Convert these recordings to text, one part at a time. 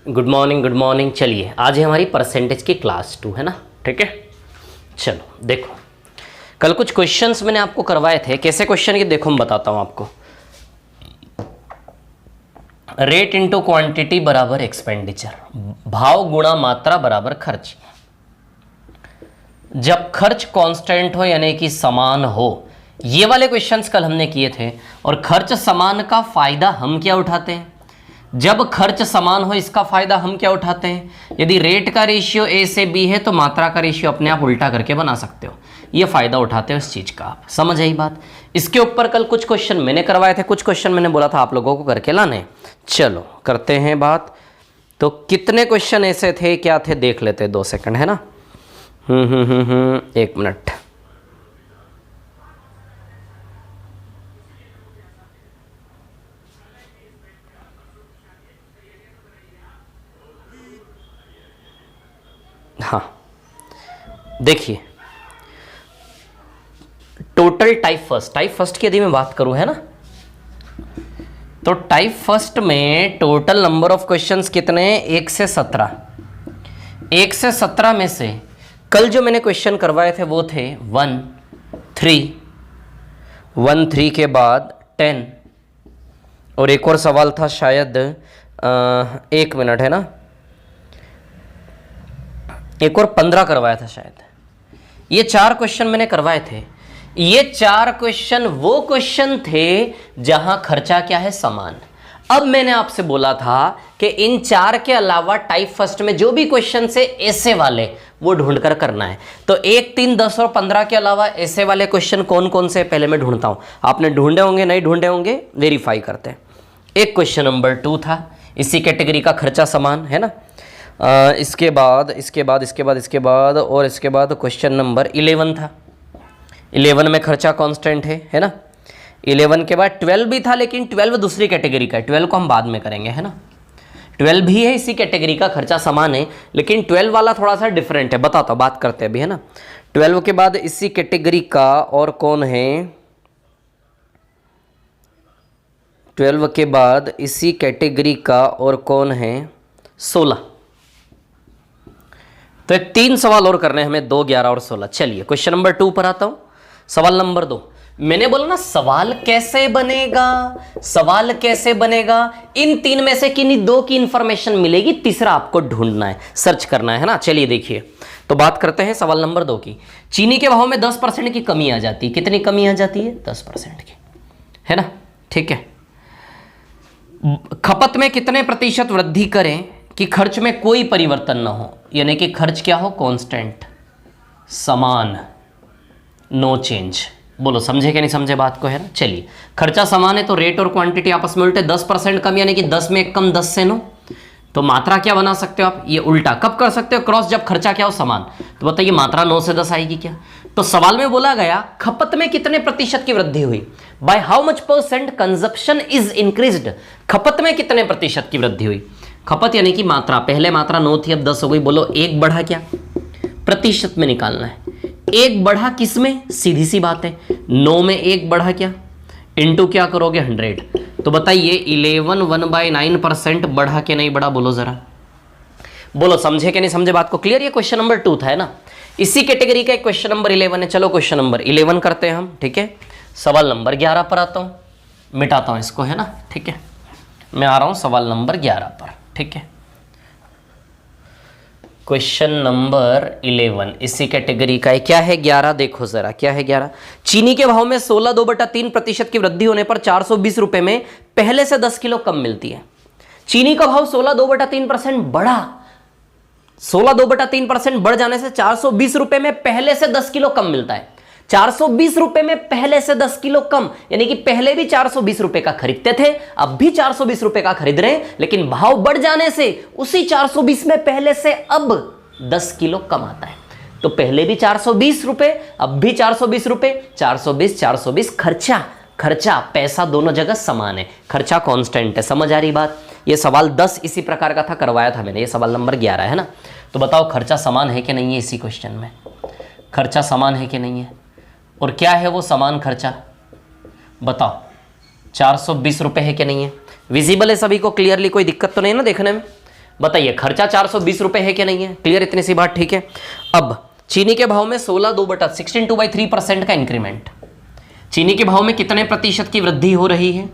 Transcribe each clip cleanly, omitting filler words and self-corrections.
Good morning good morning. चलिए आज है हमारी परसेंटेज की क्लास 2 है ना, ठीक है। चलो देखो, कल कुछ क्वेश्चंस मैंने आपको करवाए थे। कैसे क्वेश्चन के देखो, मैं बताता हूं आपको। रेट इंटू क्वांटिटी बराबर एक्सपेंडिचर, भाव गुणा मात्रा बराबर खर्च। जब खर्च कांस्टेंट हो यानी कि समान हो, ये वाले क्वेश्चंस कल हमने किए थे। और खर्च समान का फायदा हम क्या उठाते हैं? जब खर्च समान हो इसका फायदा हम क्या उठाते हैं? यदि रेट का रेशियो ए से बी है तो मात्रा का रेशियो अपने आप उल्टा करके बना सकते हो। ये फायदा उठाते हो इस चीज का। आप समझ आई बात? इसके ऊपर कल कुछ क्वेश्चन मैंने करवाए थे, कुछ क्वेश्चन मैंने बोला था आप लोगों को करके लाने। चलो करते हैं बात। तो कितने क्वेश्चन ऐसे थे, क्या थे, देख लेते हैं। 2 सेकंड है ना। 1 मिनट। हाँ देखिए, टोटल टाइप फर्स्ट की यदि मैं बात करूं है ना, तो टाइप फर्स्ट में टोटल नंबर ऑफ क्वेश्चंस कितने हैं? 1 से 17। 1 से 17 में से कल जो मैंने क्वेश्चन करवाए थे वो थे 1 3 के बाद 10 और एक और सवाल था शायद 1 मिनट है ना, एक और 15 करवाया था शायद। ये 4 क्वेश्चन मैंने करवाए थे। ये 4 क्वेश्चन वो क्वेश्चन थे जहां खर्चा क्या है? समान। अब मैंने आपसे बोला था कि इन 4 के अलावा टाइप फर्स्ट में जो भी क्वेश्चन से ऐसे वाले वो ढूंढकर करना है। तो 1 3 10 और 15 के अलावा ऐसे वाले क्वेश्चन कौन कौन से पहले मैं ढूंढता हूं। आपने ढूंढे होंगे, नहीं ढूंढे होंगे, वेरीफाई करते हैं। एक क्वेश्चन नंबर 2 था, इसी कैटेगरी का खर्चा समान है ना। इसके बाद और इसके बाद क्वेश्चन नंबर 11 था। 11 में खर्चा कांस्टेंट है ना। 11 के बाद 12 भी था, लेकिन 12 दूसरी कैटेगरी का है, 12 को हम बाद में करेंगे है ना। 12 भी है, इसी कैटेगरी का, खर्चा समान है, लेकिन 12 वाला थोड़ा सा डिफरेंट है। बताता हूँ, बात करते हैं अभी है ना। 12 के बाद इसी कैटेगरी का और कौन है? 12 के बाद इसी कैटेगरी का और कौन है? 16। तो 3 सवाल और करने हैं हमें, 2 11 और 16। चलिए क्वेश्चन नंबर 2 पर आता हूं। सवाल नंबर 2, मैंने बोला ना सवाल कैसे बनेगा, सवाल कैसे बनेगा। इन 3 में से किन्हीं 2 की इंफॉर्मेशन मिलेगी, तीसरा आपको ढूंढना है, सर्च करना है ना। चलिए देखिए, तो बात करते हैं सवाल नंबर 2 की। चीनी के भाव में 10% की कमी आ जाती है। कितनी कमी आ जाती है? 10% की, है ना, ठीक है। खपत में कितने प्रतिशत वृद्धि करें कि खर्च में कोई परिवर्तन ना हो, यानी कि खर्च क्या हो? कांस्टेंट, समान, नो चेंज। बोलो समझे कि नहीं समझे बात को, है ना। चलिए, खर्चा समान है तो रेट और क्वांटिटी आपस में उल्टे। 10% कम यानी कि 10 में 1 कम, 10 से 9। तो मात्रा क्या बना सकते हो आप? ये उल्टा कब कर सकते हो? क्रॉस, जब खर्चा क्या हो? समान। तो बताइए मात्रा 9 से 10 आएगी क्या? तो सवाल में बोला गया खपत में कितने प्रतिशत की वृद्धि हुई, by how much % consumption is increased. खपत में कितने प्रतिशत की वृद्धि हुई? खपत यानी कि मात्रा, पहले मात्रा 9 थी, अब 10 हो गई। बोलो 1 बढ़ा क्या? प्रतिशत में निकालना है। 1 बढ़ा किस में? सीधी सी बात है, 9 में 1 बढ़ा क्या? इंटू क्या करोगे? 100। तो बताइए 11 1/9% बढ़ा के नहीं बढ़ा? बोलो जरा, बोलो समझे कि नहीं समझे बात को। क्लियर? ये क्वेश्चन नंबर 2 था है ना। इसी कैटेगरी का एक क्वेश्चन नंबर 11 है। चलो क्वेश्चन नंबर 11 करते हैं हम, ठीक है। सवाल नंबर 11 पर आता हूं, मिटाता हूं इसको है ना, ठीक है। मैं आ रहा हूं सवाल नंबर 11 पर, ठीक है। क्वेश्चन नंबर 11 इसी कैटेगरी का है। क्या है 11? देखो जरा, क्या है 11? चीनी के भाव में 16.2% की वृद्धि होने पर 420 रुपए में पहले से 10 किलो कम मिलती है। चीनी का भाव 16.2% बढ़ा, 16.2% बढ़ जाने से 420 रुपए में पहले से 10 किलो कम मिलता है। 420 रुपए में पहले से 10 किलो कम, यानी कि पहले भी 420 रुपए का खरीदते थे, अब भी 420 रुपए का खरीद रहे हैं, लेकिन भाव बढ़ जाने से उसी 420 में पहले से अब 10 किलो कम आता है। तो पहले भी 420 रुपए, अब भी 420 रुपए, 420 खर्चा पैसा दोनों जगह समान है, खर्चा कांस्टेंट है। समझ आ रही बात? ये सवाल 10 इसी प्रकार का था, करवाया था मैंने। ये सवाल नंबर 11 है ना। तो बताओ खर्चा समान है कि नहीं है? इसी क्वेश्चन में खर्चा समान है कि नहीं है? और क्या है वो समान खर्चा? बताओ। 420 रुपए है कि नहीं है? विजिबल है सभी को क्लियरली? कोई दिक्कत तो नहीं ना देखने में? बताइए खर्चा 420 रुपए है कि नहीं है? क्लियर, इतनी सी बात, ठीक है। अब चीनी के भाव में 16/2/16 2/3% का इंक्रीमेंट। चीनी के भाव में कितने प्रतिशत की वृद्धि हो रही है?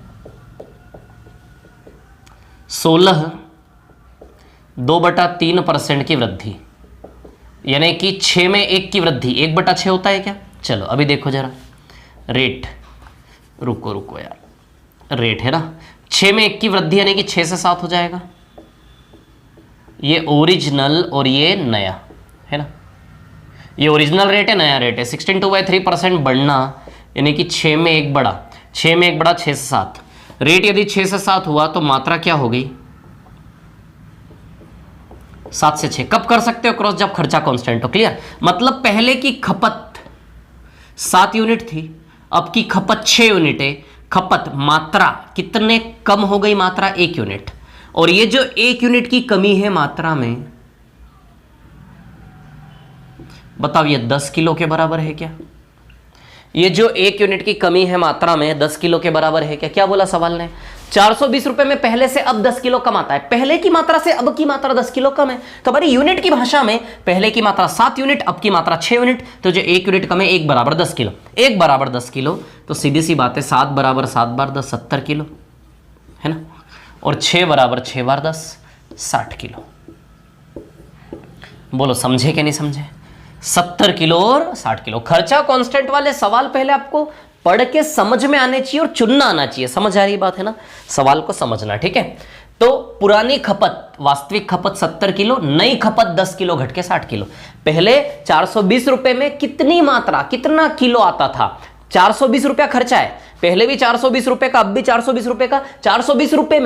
16/2/3% की वृद्धि, यानी कि 6 में 1 की वृद्धि। 1/6 होता है क्या? चलो अभी देखो जरा रेट, रुको यार, रेट है ना, 6 में 1 की वृद्धि यानी कि 6 से 7 हो जाएगा। ये ओरिजिनल और ये नया है ना, ये ओरिजिनल रेट है, नया रेट है। 16 2/3% बढ़ना यानी कि 6 में 1 बढ़ा, 6 में 1 बढ़ा 6 से 7। रेट यदि 6 से 7 हुआ तो मात्रा क्या हो गई? 7 से 6। कब कर सकते हो क्रॉस? जब खर्चा कांस्टेंट हो। क्लियर, मतलब पहले की खपत 7 यूनिट थी, अब की खपत 6 यूनिट है। खपत मात्रा कितने कम हो गई? मात्रा 1 यूनिट। और ये जो 1 यूनिट की कमी है मात्रा में, बताओ ये 10 किलो के बराबर है क्या? ये जो 1 यूनिट की कमी है मात्रा में 10 किलो के बराबर है क्या? क्या बोला सवाल ने? 420 रुपए में पहले से अब 10 किलो कम आता है। पहले की मात्रा से अब की मात्रा 10 किलो कम है, तो हमारी यूनिट की भाषा में पहले की मात्रा 7 यूनिट, अब की मात्रा 6 यूनिट। तो जो 1 यूनिट कम है, 1 बराबर 10 किलो। 1 बराबर 10 किलो, तो सीधी सी बात है 7 बराबर 7 बार 10 70 किलो है ना, और 6 बराबर 6 बार 10 60 किलो। बोलो समझे कि नहीं समझे? 70 किलो और 60 किलो। खर्चा कांस्टेंट वाले सवाल पहले आपको पढ़ के समझ में आने चाहिए और चुनना आना चाहिए। समझ आ रही बात है ना? सवाल को समझना, ठीक है। तो पुरानी खपत, वास्तविक खपत 70 किलो, नई खपत 10 किलो घट के 60 किलो। पहले 420 रुपए में कितनी मात्रा, कितना किलो आता था? 420 रुपया खर्चा है, पहले भी 420 रुपए का, अब भी 420 रुपए का। 420 रुपए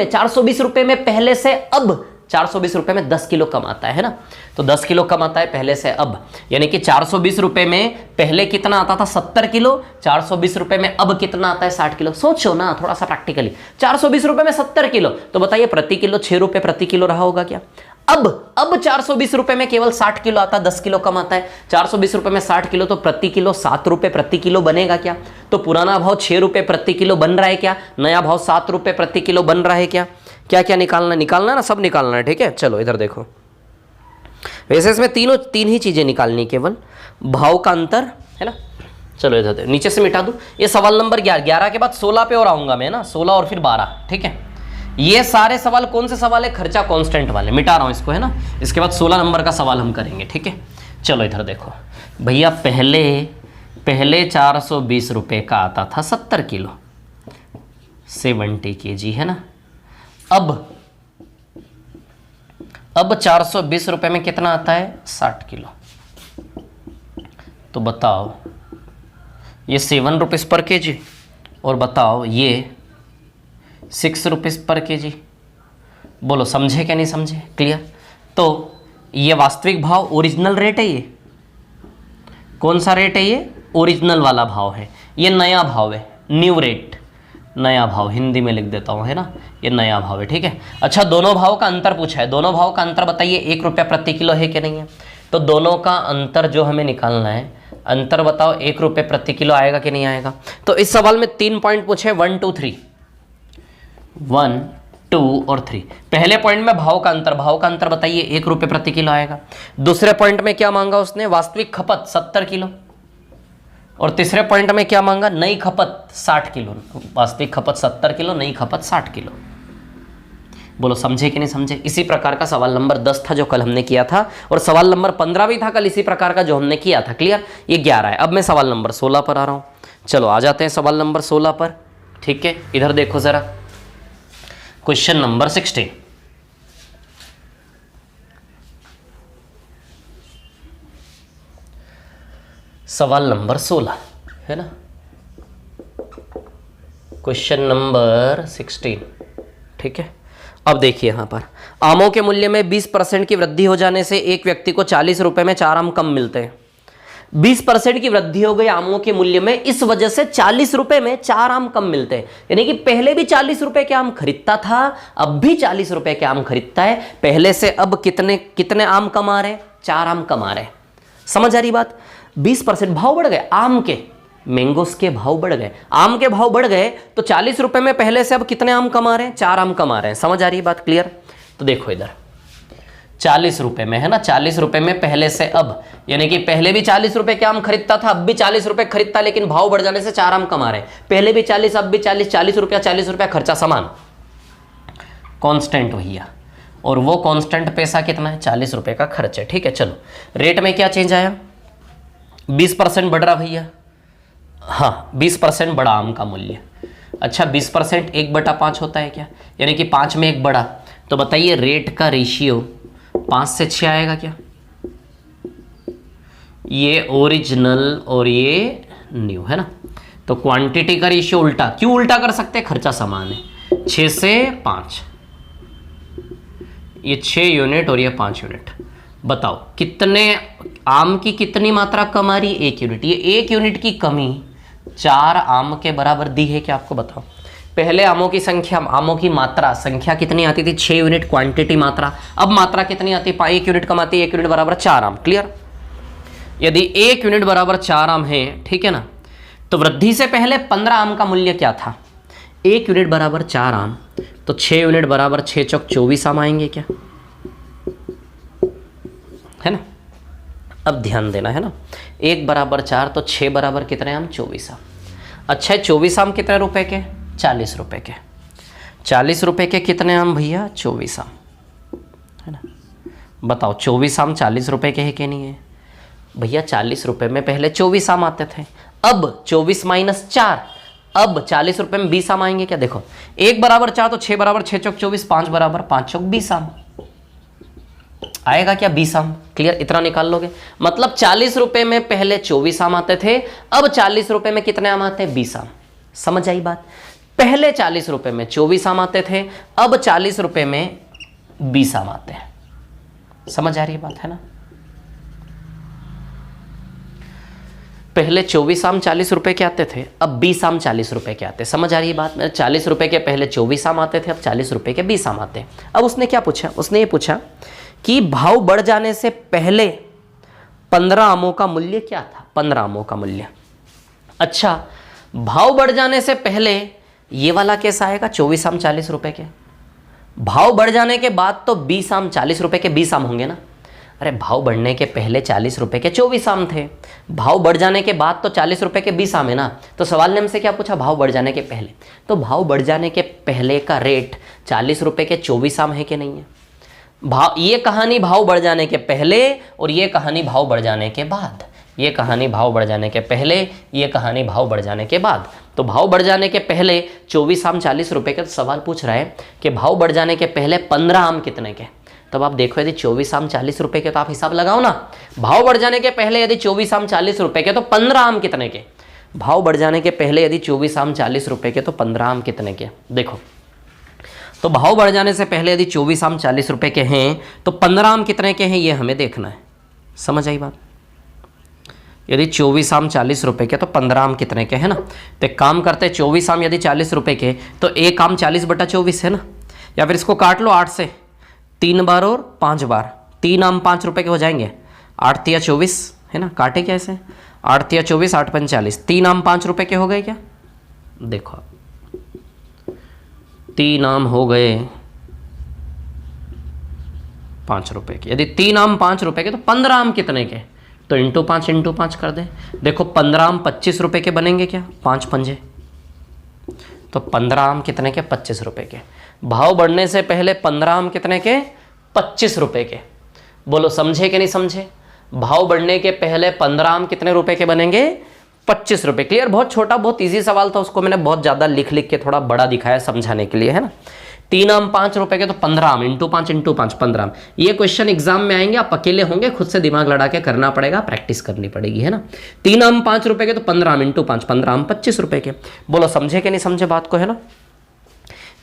में पहले से अब 420 रुपए में 10 किलो कम आता है ना, तो 10 किलो कम आता है पहले से अब, यानी कि 420 रुपए में पहले कितना आता था? 70 किलो। 420 रुपए में अब कितना आता है? 60 किलो। सोचो ना थोड़ा सा प्रैक्टिकली, 420 रुपए में 70 किलो, तो बताइए प्रति किलो 6 रुपए प्रति किलो रहा होगा क्या? अब 420 रुपए में केवल 60 किलो आता है, 10 किलो कम आता है। 420 रुपए में 60 किलो, तो प्रति किलो 7 रुपए प्रति किलो बनेगा क्या? तो पुराना भाव 6 रुपए प्रति किलो बन रहा है क्या? नया भाव 7 रुपए प्रति किलो बन रहा है क्या? क्या क्या निकालना ना, सब निकालना है, ठीक है। चलो इधर देखो, वैसे इसमें तीन ही चीजें निकालनी, केवल भाव का अंतर है ना। चलो इधर नीचे से मिटा दूं, ये सवाल नंबर 11 के बाद 16 पे और आऊंगा मैं ना, 16 और फिर 12, ठीक है। ये सारे सवाल कौन से सवाल है? खर्चा कांस्टेंट वाले। मिटा रहा हूं इसको है ना, इसके बाद 16 नंबर का सवाल हम करेंगे, ठीक है। चलो इधर देखो भैया, पहले 420 रुपए का आता था 70 किलो, 70 kg है ना। अब 420 रुपए में कितना आता है? 60 किलो। तो बताओ ये 7 रुपीज पर केजी, और बताओ ये 6 रुपीज पर केजी। बोलो समझे क्या नहीं समझे? क्लियर। तो ये वास्तविक भाव ओरिजिनल रेट है। ये कौन सा रेट है? ये ओरिजिनल वाला भाव है। ये नया भाव है, न्यू रेट, नया भाव हिंदी में लिख देता हूं है ना, ये नया भाव है, ठीक है। अच्छा, दोनों भाव का अंतर पूछा है, दोनों भाव का अंतर बताइए 1 रुपया प्रति किलो है कि नहीं है? तो दोनों का अंतर जो हमें निकालना है, अंतर बताओ 1 रुपये प्रति किलो आएगा कि नहीं आएगा? तो इस सवाल में 3 पॉइंट पूछे, 1 2 3, 1 2 और 3। पहले पॉइंट में भाव का अंतर बताइए 1 रुपये प्रति किलो आएगा। दूसरे पॉइंट में क्या मांगा उसने? वास्तविक खपत 70 किलो। और तीसरे पॉइंट में क्या मांगा? नई खपत 60 किलो। वास्तविक खपत 70 किलो, नई खपत 60 किलो। बोलो समझे कि नहीं समझे? इसी प्रकार का सवाल नंबर 10 था जो कल हमने किया था, और सवाल नंबर 15 भी था कल इसी प्रकार का जो हमने किया था। क्लियर। ये 11 है। अब मैं सवाल नंबर 16 पर आ रहा हूं। चलो आ जाते हैं सवाल नंबर 16 पर, ठीक है। इधर देखो जरा, क्वेश्चन नंबर 16। सवाल नंबर 16 है ना, क्वेश्चन नंबर 16, ठीक है। अब देखिए यहां पर, आमों के मूल्य में 20% की वृद्धि हो जाने से एक व्यक्ति को 40 रुपए में 4 आम कम मिलते हैं। 20% की वृद्धि हो गई आमों के मूल्य में, इस वजह से 40 रुपए में 4 आम कम मिलते हैं। यानी कि पहले भी 40 रुपए के आम खरीदता था, अब भी 40 रुपए के आम खरीदता है। पहले से अब कितने आम कम आ रहे हैं? 4 आम कम आ रहे हैं। समझ आ रही बात? 20% भाव बढ़ गए आम के, मैंगोस के भाव बढ़ गए, आम के भाव बढ़ गए, तो 40 रुपए में पहले से अब कितने आम कमा रहे हैं? 4 आम कमा रहे हैं। समझ आ रही है बात? क्लियर। तो देखो इधर, 40 रुपए में, है ना, 40 रुपए में पहले से अब, यानी कि पहले भी 40 रुपए के आम खरीदता था, अब भी 40 रुपए खरीदता, लेकिन भाव बढ़ जाने से 4 आम कमा रहे, पहले भी 40 अब भी 40, 40 रुपया खर्चा समान, कांस्टेंट भैया, और वो कांस्टेंट पैसा कितना है, 40 रुपए का खर्च है। ठीक है, चलो रेट में क्या चेंज आया, 20% बढ़ रहा भैया, हाँ 20% बढ़ा आम का मूल्य। अच्छा 20% 1/5 होता है क्या, यानी कि 5 में 1 बढ़ा, तो बताइए रेट का रेशियो 5 से 6 आएगा क्या, ये ओरिजिनल और ये न्यू, है ना, तो क्वांटिटी का रेशियो उल्टा, क्यों उल्टा कर सकते हैं, खर्चा समान है, 6 से 5, ये 6 यूनिट और ये 5 यूनिट, बताओ कितने आम की कितनी मात्रा कम आ रही है, 1 यूनिट, ये 1 यूनिट की कमी 4 आम के बराबर दी है क्या, आपको बताओ। पहले आमों की संख्या, आमों की मात्रा, संख्या कितनी आती थी, 6 यूनिट क्वांटिटी मात्रा, अब मात्रा कितनी आती है, 1 यूनिट कम आती है, 1 यूनिट बराबर 4 आम, क्लियर। यदि 1 यूनिट बराबर 4 आम है, ठीक है ना, तो वृद्धि से पहले 15 आम का मूल्य क्या था, 1 यूनिट बराबर 4 आम, तो 6 यूनिट बराबर 6 चौक 24 आम आएंगे क्या, है ना। अब ध्यान देना, है ना, 1 बराबर 4 तो 6 बराबर कितने आम, 24 आम। अच्छा 24 आम कितने रुपए के, 40 रुपए के, 40 रुपए के कितने आम भैया, 24 आम, है ना। बताओ 24 आम 40 रुपए के है कि नहीं है भैया, 40 रुपए में पहले 24 आम आते थे, अब 24 माइनस 4, अब 40 रुपए में 20 आम आएंगे क्या, देखो 1 बराबर 4 तो 6 बराबर 6 चौक 24, 5 बराबर 5 चौक 20 आम आएगा क्या, 20 आम, क्लियर, इतना निकाल लोगे। मतलब 40 रुपए में पहले 24 आम आते थे, अब 40 रुपए में कितने आम आते हैं, 20 आम, समझ आई बात। पहले 40 रुपए में 24 आम आते थे, अब 40 रुपए में 20 आम आते हैं, समझ आ रही है बात, है ना। पहले 24 आम 40 रुपए के आते थे, अब 20 आम 40 रुपए के आते हैं, समझ आ रही है बात। 40 रुपए के पहले 24 आम आते थे, अब 40 रुपए के 20 आम आते हैं। अब उसने क्या पूछा, उसने ये पूछा कि भाव बढ़ जाने से पहले 15 आमों का मूल्य क्या था, 15 आमों का मूल्य। अच्छा भाव बढ़ जाने से पहले ये वाला कैसा आएगा, 24 आम 40 रुपए के, भाव बढ़ जाने के बाद तो 20 आम 40 रुपए के 20 आम होंगे ना। अरे भाव बढ़ने के पहले 40 रुपए के 24 आम थे, भाव बढ़ जाने के बाद तो 40 रुपए के 20 आम है ना। तो सवाल ने हमसे क्या पूछा, भाव बढ़ जाने के पहले, तो भाव बढ़ जाने के पहले का रेट 40 रुपए के 24 आम है कि नहीं है। भाव, ये कहानी भाव बढ़ जाने के पहले और ये कहानी भाव बढ़ जाने के बाद, ये कहानी भाव बढ़ जाने के पहले, ये कहानी भाव बढ़ जाने के बाद। तो भाव बढ़ जाने के पहले 24 आम 40 रुपए के, तो सवाल पूछ रहा है कि भाव बढ़ जाने के पहले 15 आम कितने के। तब आप देखो यदि 24 आम 40 रुपए के, तो आप हिसाब लगाओ ना, भाव बढ़ जाने के पहले यदि 24 आम 40 रुपए के तो 15 आम कितने के, भाव बढ़ जाने के पहले यदि 24 आम 40 रुपए के तो 15 आम कितने के। देखो तो भाव बढ़ जाने से पहले यदि 24 आम 40 रुपए के हैं तो 15 आम कितने के हैं, ये हमें देखना है, समझ आई बात। यदि 24 आम 40 रुपए के तो 15 आम कितने के, है ना। तो एक काम करते हैं, 24 आम यदि 40 रुपए के तो 1 आम 40/24 है ना, या फिर इसको काट लो 8 से, 3 बार और 5 बार, 3 आम 5 रुपए के हो जाएंगे, 8 तिया 24 है ना, काटे क्या ऐसे, 8 तिया 24, 8 पंच 40, 3 आम 5 रुपए के हो गए क्या। देखो 3 आम हो गए 5 रुपए के, यदि 3 आम 5 रुपए के तो 15 आम कितने के, तो इंटू 5 कर दे। देखो 15 आम 25 रुपए के बनेंगे क्या, 5 पंजे, तो 15 आम कितने के, 25 रुपए के। भाव बढ़ने से पहले 15 आम कितने के, 25 रुपए के। बोलो समझे कि नहीं समझे। भाव बढ़ने के पहले 15 आम कितने रुपए के बनेंगे, 25 रुपए। क्लियर, बहुत छोटा बहुत इजी सवाल था, उसको मैंने बहुत ज़्यादा लिख लिख के थोड़ा बड़ा दिखाया समझाने के लिए, है ना। 3 आम 5 रुपए के तो 15 आम इंटू 5 15 आम। ये क्वेश्चन एग्जाम में आएंगे, आप अकेले होंगे, खुद से दिमाग लड़ा के करना पड़ेगा, प्रैक्टिस करनी पड़ेगी, है ना। 3 आम 5 रुपए के तो 15 आम इंटू 5 15 आम 25 रुपए के। बोलो समझे कि नहीं समझे बात को, है ना।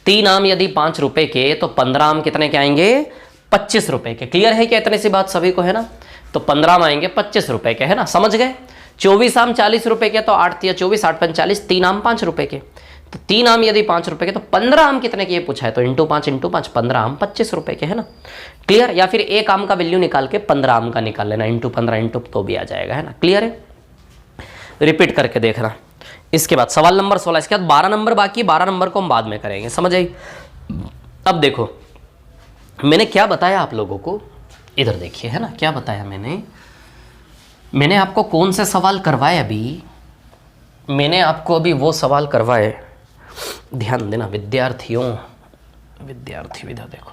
3 आम यदि 5 रुपए के तो 15 आम कितने के आएंगे, 25 रुपए के। क्लियर है क्या, इतनी सी बात सभी को, है ना। तो 15 आम आएंगे 25 रुपए के, है ना, समझ गए। 24 आम 40 रुपए के तो 8 तिया 24, 8 पंच 40, 3 आम 5 रुपए के। तो 3 आम यदि 5 रुपए के तो 15 आम कितने के, ये पूछा है, तो इंटू 5 15 आम 25 रुपए के, है ना। क्लियर, या फिर एक आम का वैल्यू निकाल के 15 आम का निकाल लेना, इंटू 15 इंटू तो भी आ जाएगा, है ना। क्लियर है, रिपीट करके देखना। इसके बाद सवाल नंबर 16, इसके बाद 12 नंबर बाकी, 12 नंबर को हम बाद में करेंगे, समझ आई। अब देखो मैंने क्या बताया आप लोगों को इधर देखिए, है ना, क्या बताया मैंने आपको कौन से सवाल करवाए अभी? मैंने आपको अभी वो सवाल करवाए, ध्यान देना विद्यार्थी इधर देखो,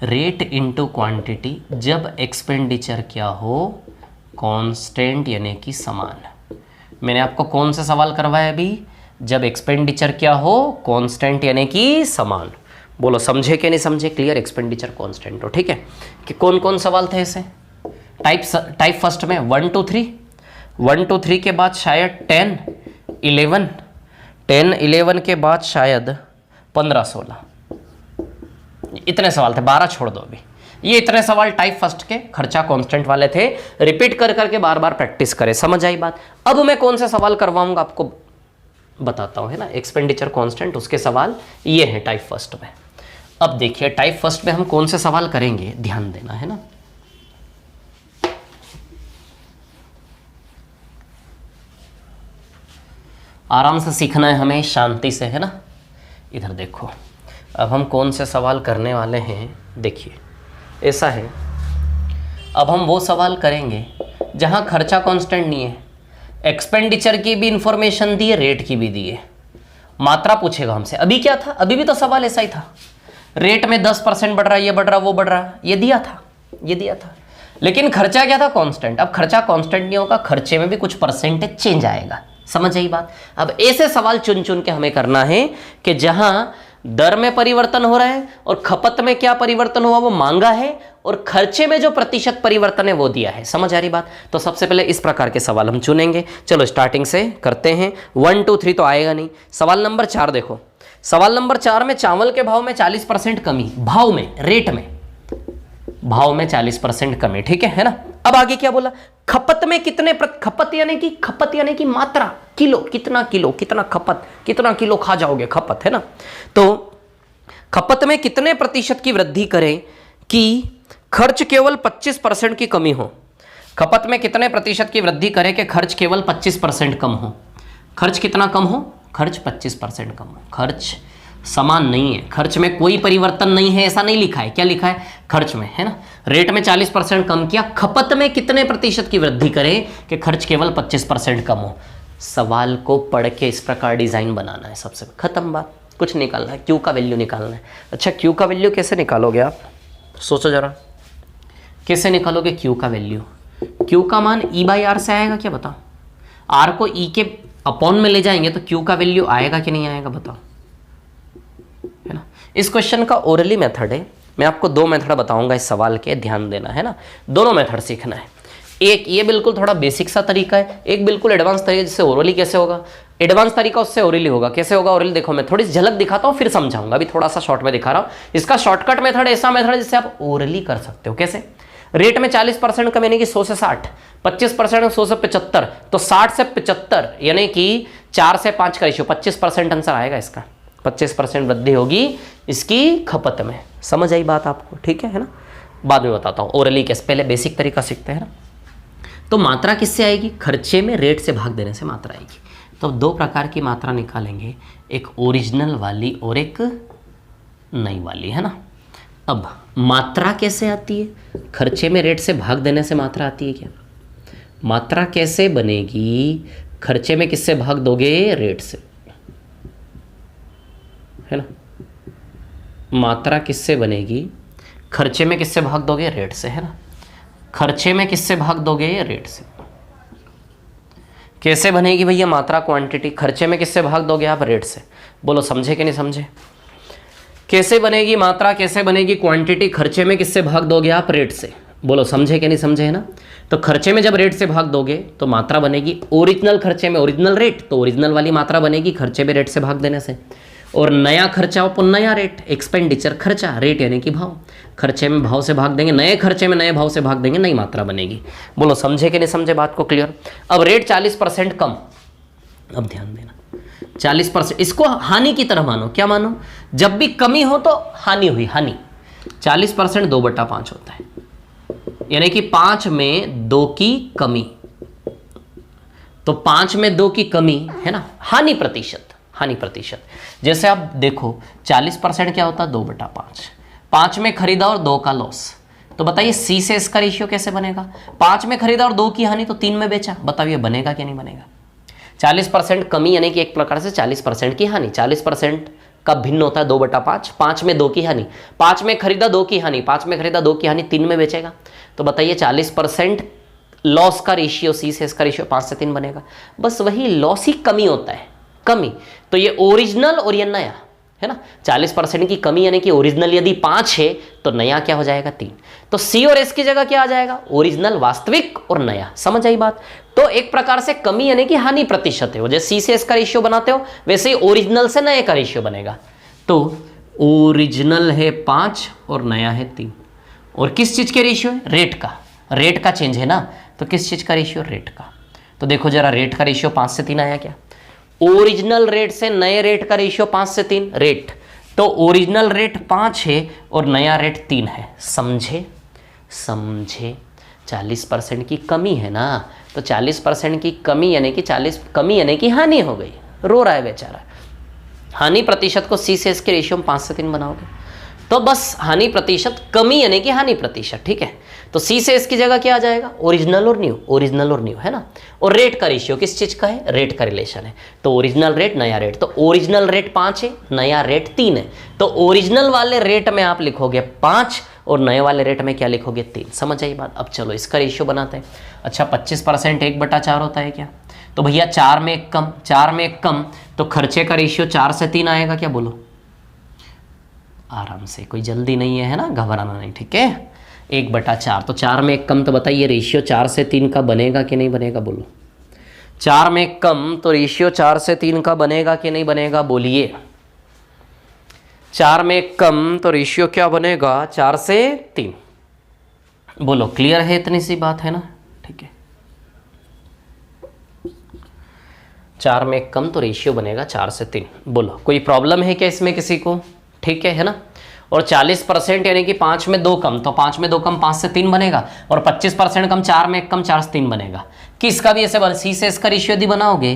रेट इनटू क्वांटिटी जब एक्सपेंडिचर क्या हो, कांस्टेंट यानी कि समान। मैंने आपको कौन से सवाल करवाए अभी? जब एक्सपेंडिचर क्या हो, कांस्टेंट यानी कि समान। बोलो समझे कि नहीं समझे? क्लियर, एक्सपेंडिचर कांस्टेंट हो, ठीक है। कि कौन कौन सवाल थे ऐसे? टाइप फर्स्ट में 1 2 3, 1 2 3 के बाद शायद 10 11 के बाद शायद 15 16, इतने सवाल थे, 12 छोड़ दो अभी। ये इतने सवाल टाइप फर्स्ट के खर्चा कांस्टेंट वाले थे, रिपीट कर करके बार बार प्रैक्टिस करें, समझ आई बात? अब मैं कौन से सवाल करवाऊंगा आपको बताता हूं, है ना। एक्सपेंडिचर कांस्टेंट, उसके सवाल ये हैं टाइप फर्स्ट में। अब देखिए टाइप फर्स्ट में हम कौन से सवाल करेंगे, ध्यान देना, है ना। आराम से सीखना है हमें, शांति से, है ना। इधर देखो, अब हम कौन से सवाल करने वाले हैं, देखिए ऐसा है। अब हम वो सवाल करेंगे जहां खर्चा कांस्टेंट नहीं है, एक्सपेंडिचर की भी इंफॉर्मेशन दी है, रेट की भी दी है, मात्रा पूछेगा हमसे। अभी क्या था? अभी भी तो सवाल ऐसा ही था, रेट में 10% बढ़ रहा है, ये बढ़ रहा, वो बढ़ रहा, ये दिया था। लेकिन खर्चा क्या था? कांस्टेंट। अब खर्चा कांस्टेंट नहीं होगा, खर्चे में भी कुछ परसेंटेज चेंज आएगा, समझ आई बात? अब ऐसे सवाल चुन चुन के हमें करना है कि जहां दर में परिवर्तन हो रहा है और खपत में क्या परिवर्तन हुआ वो मांगा है, और खर्चे में जो प्रतिशत परिवर्तन है वो दिया है, समझ आ रही बात? तो सबसे पहले इस प्रकार के सवाल हम चुनेंगे। चलो स्टार्टिंग से करते हैं। 1 2 3 तो आएगा नहीं। सवाल नंबर 4 देखो, सवाल नंबर 4 में चावल के भाव में 40% कमी, भाव में, रेट में, भाव में 40% कमी, ठीक है ना। अब आगे क्या बोला? खपत में कितने खपत यानी कि मात्रा, किलो, कितना खपत, कितना किलो खा जाओगे, खपत, है ना। तो खपत में कितने प्रतिशत की वृद्धि करें कि खर्च केवल 25% की कमी हो। खपत में कितने प्रतिशत की वृद्धि करें कि खर्च केवल 25% कम हो। खर्च कितना कम हो? खर्च 25% कम हो। खर्च समान नहीं है, खर्च में कोई परिवर्तन नहीं है, ऐसा नहीं लिखा है। क्या लिखा है? खर्च में, है ना। रेट में 40% कम किया, खपत में कितने प्रतिशत की वृद्धि करें कि खर्च केवल 25% कम हो। सवाल को पढ़ के इस प्रकार डिजाइन बनाना है, सबसे खत्म बात, कुछ निकालना है, क्यू का वैल्यू निकालना है। अच्छा, क्यू का वैल्यू कैसे निकालोगे आप? सोचो जरा, कैसे निकालोगे क्यू का वैल्यू? क्यू का मान E/R से आएगा क्या, बताओ? आर को ई के अपॉन में ले जाएंगे तो क्यू का वैल्यू आएगा कि नहीं आएगा, बताओ, है ना। इस क्वेश्चन का ओरली मेथड है, मैं आपको 2 मेथड बताऊंगा इस सवाल के, ध्यान देना, है ना। दोनों मेथड सीखना है। एक ये बिल्कुल थोड़ा बेसिक सा तरीका है, एक बिल्कुल एडवांस तरीका, जिससे ओरली कैसे होगा, एडवांस तरीका उससे ओरली होगा। कैसे होगा ओरली? देखो मैं थोड़ी झलक दिखाता हूँ फिर समझाऊंगा, अभी थोड़ा सा शॉर्ट में दिखा रहा हूँ। इसका शॉर्टकट मेथड ऐसा मेथड है जिससे आप ओरली कर सकते हो। कैसे? रेट में 40% कम यानी कि 100 से 60, 25% 100 से 75, तो 60 से 75 यानी कि 4 से 5 का रेशियो, 25% आंसर आएगा इसका। 25% वृद्धि होगी इसकी खपत में। समझ आई बात आपको? ठीक है ना। बाद में बताता हूँ ओरली कैसे, पहले बेसिक तरीका सीखते हैं ना। तो मात्रा किससे आएगी? खर्चे में रेट से भाग देने से मात्रा आएगी। तो 2 प्रकार की मात्रा निकालेंगे, एक ओरिजिनल वाली और एक नई वाली, है ना। अब मात्रा कैसे आती है? खर्चे में रेट से भाग देने से मात्रा आती है क्या? मात्रा कैसे बनेगी? खर्चे में किससे भाग दोगे? रेट से, है ना। मात्रा किससे बनेगी? खर्चे में किससे भाग दोगे? रेट से, है ना। खर्चे में किससे भाग दोगे? रेट से। कैसे बनेगी भैया मात्रा, क्वांटिटी? खर्चे में किससे भाग दोगे आप? रेट से। बोलो समझे कि नहीं समझे? कैसे बनेगी मात्रा, कैसे बनेगी क्वांटिटी? खर्चे में किससे भाग दोगे आप? रेट से। बोलो समझे कि नहीं समझे, है ना। तो खर्चे में जब रेट से भाग दोगे तो मात्रा बनेगी ओरिजिनल खर्चे में, ओरिजिनल रेट, तो ओरिजिनल वाली मात्रा बनेगी खर्चे में रेट से भाग देने से। और नया खर्चा पर नया रेट, एक्सपेंडिचर खर्चा, रेट यानी कि भाव, खर्चे में भाव से भाग देंगे, नए खर्चे में नए भाव से भाग देंगे, नई मात्रा बनेगी। बोलो समझे कि नहीं समझे बात को? क्लियर। अब रेट 40% कम, अब ध्यान देना, 40%, इसको हानि की तरह मानो। क्या मानो? जब भी कमी हो तो हानि हुई, हानि। 40% 2/5 होता है, यानी कि 5 में 2 की कमी, तो 5 में 2 की कमी, है ना, हानि प्रतिशत, हानि प्रतिशत। जैसे आप देखो 40% क्या होता है? 2/5, 5 में खरीदा और 2 का लॉस, तो बताइए सी से एस का रेशियो कैसे बनेगा? 5 में खरीदा और 2 की हानि तो 3 में बेचा, बताइए बनेगा क्या नहीं बनेगा? 40% कमी यानी कि एक प्रकार से 40% की हानि। 40% का भिन्न होता है 2/5, 5 में 2 की हानि, 5 में खरीदा 2 की हानि, 5 में खरीदा 2 की हानि 3 में बेचेगा, तो बताइए 40% लॉस का रेशियो सी से इसका रेशियो 5 से 3 बनेगा। बस वही लॉस ही कमी होता है, कमी। तो ये ओरिजिनल और ये नया है ना। 40% की कमी यानी कि ओरिजिनल यदि 5 है तो नया क्या हो जाएगा 3। तो सी और एस की जगह क्या आ जाएगा? ओरिजिनल, वास्तविक और नया। समझ आई बात? तो एक प्रकार से कमी यानी कि हानि प्रतिशत है वो। जैसे सी से एस का रेशियो बनाते हो वैसे ही ओरिजिनल से नए का रेशियो बनेगा। तो ओरिजिनल है 5 और नया है 3। और किस चीज के रेशियो है? रेट का। रेट का चेंज है ना, तो किस चीज का रेशियो? रेट का। तो देखो जरा रेट का रेशियो 5 से 3 आया क्या? ओरिजिनल रेट से नए रेट का रेशियो 5 से 3 रेट। तो ओरिजिनल रेट 5 है और नया रेट 3 है। समझे? समझे? 40% की कमी है ना, तो 40% की कमी यानी कि 40 कमी यानी कि हानि हो गई। रो रहा है बेचारा। हानि प्रतिशत को सी से एस के रेशियो में 5 से 3 बनाओगे तो बस हानि प्रतिशत, कमी यानी कि हानि प्रतिशत, ठीक है। तो सी से एस की जगह क्या आ जाएगा? ओरिजिनल और न्यू, ओरिजिनल और न्यू है ना। और रेट का रेशियो किस चीज का है? रेट का रिलेशन है। तो ओरिजिनल रेट नया रेट, तो ओरिजिनल रेट 5 है, नया रेट 3 है। तो ओरिजिनल वाले रेट में आप लिखोगे 5 और नए वाले रेट में क्या लिखोगे? 3। समझ आई बात? अब चलो इसका रेशियो बनाते हैं। अच्छा 25% 1/4 होता है क्या? तो भैया 4 में 1 कम, 4 में 1 कम, तो खर्चे का रेशियो 4 से 3 आएगा क्या? बोलो आराम से, कोई जल्दी नहीं है ना, घबराना नहीं, ठीक है। 1/4, तो 4 में 1 कम, तो बताइए रेशियो 4 से 3 का बनेगा कि नहीं बनेगा? बोलो 4 में 1 कम तो रेशियो 4 से 3 का बनेगा कि नहीं बनेगा? बोलिए 4 में 1 कम तो रेशियो क्या बनेगा? 4 से 3। बोलो क्लियर है? इतनी सी बात है ना, ठीक है। 4 में 1 कम तो रेशियो बनेगा 4 से 3। बोलो कोई प्रॉब्लम है क्या इसमें किसी को? ठीक है ना। और 40% यानी कि 5 में 2 कम, तो 5 में 2 कम 5 से 3 बनेगा। और 25% कम 4 में 1 कम 4 से 3 बनेगा। किसका भी ऐसे बन, सी से इसका रेशियो यदि बनाओगे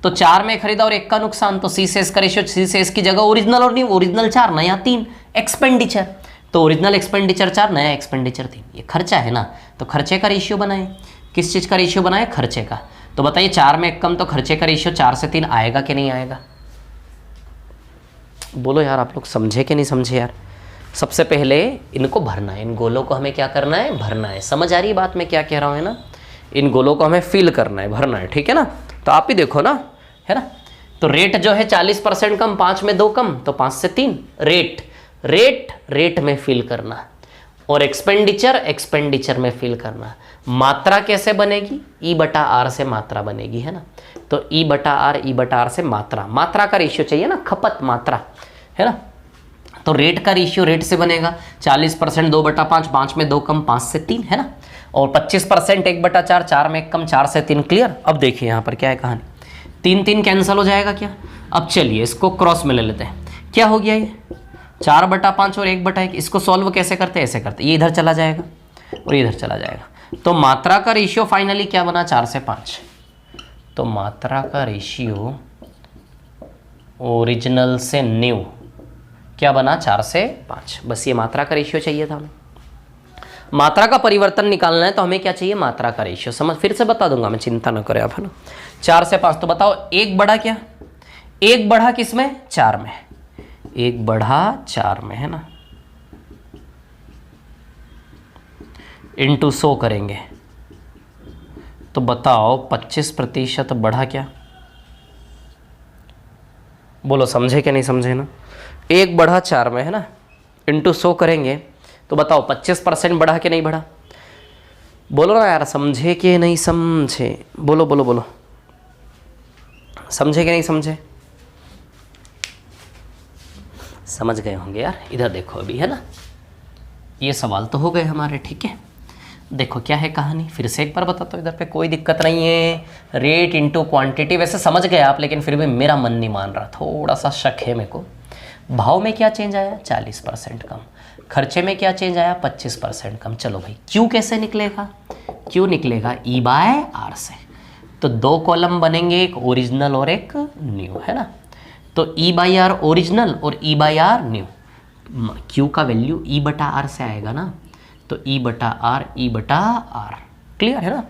तो 4 में खरीदा और 1 का नुकसान, तो सी से इसका रेशियो, सी से इसकी जगह ओरिजिनल और न्यू, ओरिजिनल 4 नया 3। एक्सपेंडिचर, तो ओरिजिनल एक्सपेंडिचर 4 नया एक्सपेंडिचर 3। ये खर्चा है ना, तो खर्चे का रेशियो बनाए। किस चीज़ का रेशियो बनाए? खर्चे का। तो बताइए 4 में 1 कम तो खर्चे का रेशियो 4 से 3 आएगा कि नहीं आएगा? बोलो यार आप लोग समझे कि नहीं समझे यार? सबसे पहले इनको भरना है, इन गोलों को हमें क्या करना है? भरना है। समझ आ रही बात मैं क्या कह रहा हूँ, है ना? इन गोलों को हमें फिल करना है, भरना है, ठीक है ना। तो आप ही देखो ना, है ना। तो रेट जो है 40% कम, 5 में 2 कम, तो 5 से 3 रेट, रेट रेट में फिल करना। और एक्सपेंडिचर एक्सपेंडिचर में फिल करना। मात्रा कैसे बनेगी? E/R से मात्रा बनेगी, है ना। तो E/R से मात्रा, मात्रा का रेशियो चाहिए ना, खपत मात्रा, है ना। तो रेट का रेशियो रेट से बनेगा 40% 2/5, 5 में 2 कम 5 से 3, है ना। और 25% 1/4, 4 में 1 कम 4 से 3। क्लियर? अब देखिए यहाँ पर क्या है कहानी, 3 कैंसिल हो जाएगा क्या? अब चलिए इसको क्रॉस में ले लेते हैं। क्या हो गया ये? 4/5 और 1/1। इसको सॉल्व कैसे करते हैं? ऐसे करते, ये इधर चला जाएगा और इधर चला जाएगा। तो मात्रा का रेशियो फाइनली क्या बना? 4 से 5। तो मात्रा का रेशियो ओरिजिनल से न्यू क्या बना? 4 से 5। बस ये मात्रा का रेशियो चाहिए था हमें। मात्रा का परिवर्तन निकालना है तो हमें क्या चाहिए? मात्रा का रेशियो। समझ, फिर से बता दूंगा मैं, चिंता न करें आप, है ना। 4 से 5, तो बताओ 1 बढ़ा क्या? 1 बढ़ा किसमें? 4 में। 1 बढ़ा 4 में, है ना। इंटू 100 करेंगे तो बताओ 25% बढ़ा क्या? बोलो समझे कि नहीं समझे ना। 1 बढ़ा 4 में, है ना, इंटू 100 करेंगे तो बताओ 25% बढ़ा कि नहीं बढ़ा? बोलो ना यार, समझे कि नहीं समझे? बोलो बोलो बोलो, समझे कि नहीं समझे? समझ गए होंगे यार। इधर देखो अभी, है ना, ये सवाल तो हो गए हमारे, ठीक है। देखो क्या है कहानी, फिर से एक बार बताता हूँ, इधर पे कोई दिक्कत नहीं है। रेट इंटू क्वांटिटी, वैसे समझ गए आप, लेकिन फिर भी मेरा मन नहीं मान रहा, थोड़ा सा शक है मेरे को। भाव में क्या चेंज आया? 40% कम। खर्चे में क्या चेंज आया? 25% कम। चलो भाई, क्यू कैसे निकलेगा? क्यू निकलेगा E/R से। तो 2 कॉलम बनेंगे, एक ओरिजिनल और एक न्यू, है ना। तो E/R ओरिजिनल और E/R न्यू। क्यू का वैल्यू E/R से आएगा ना, तो ई बटा आर, ई बटा आर। क्लियर है ना,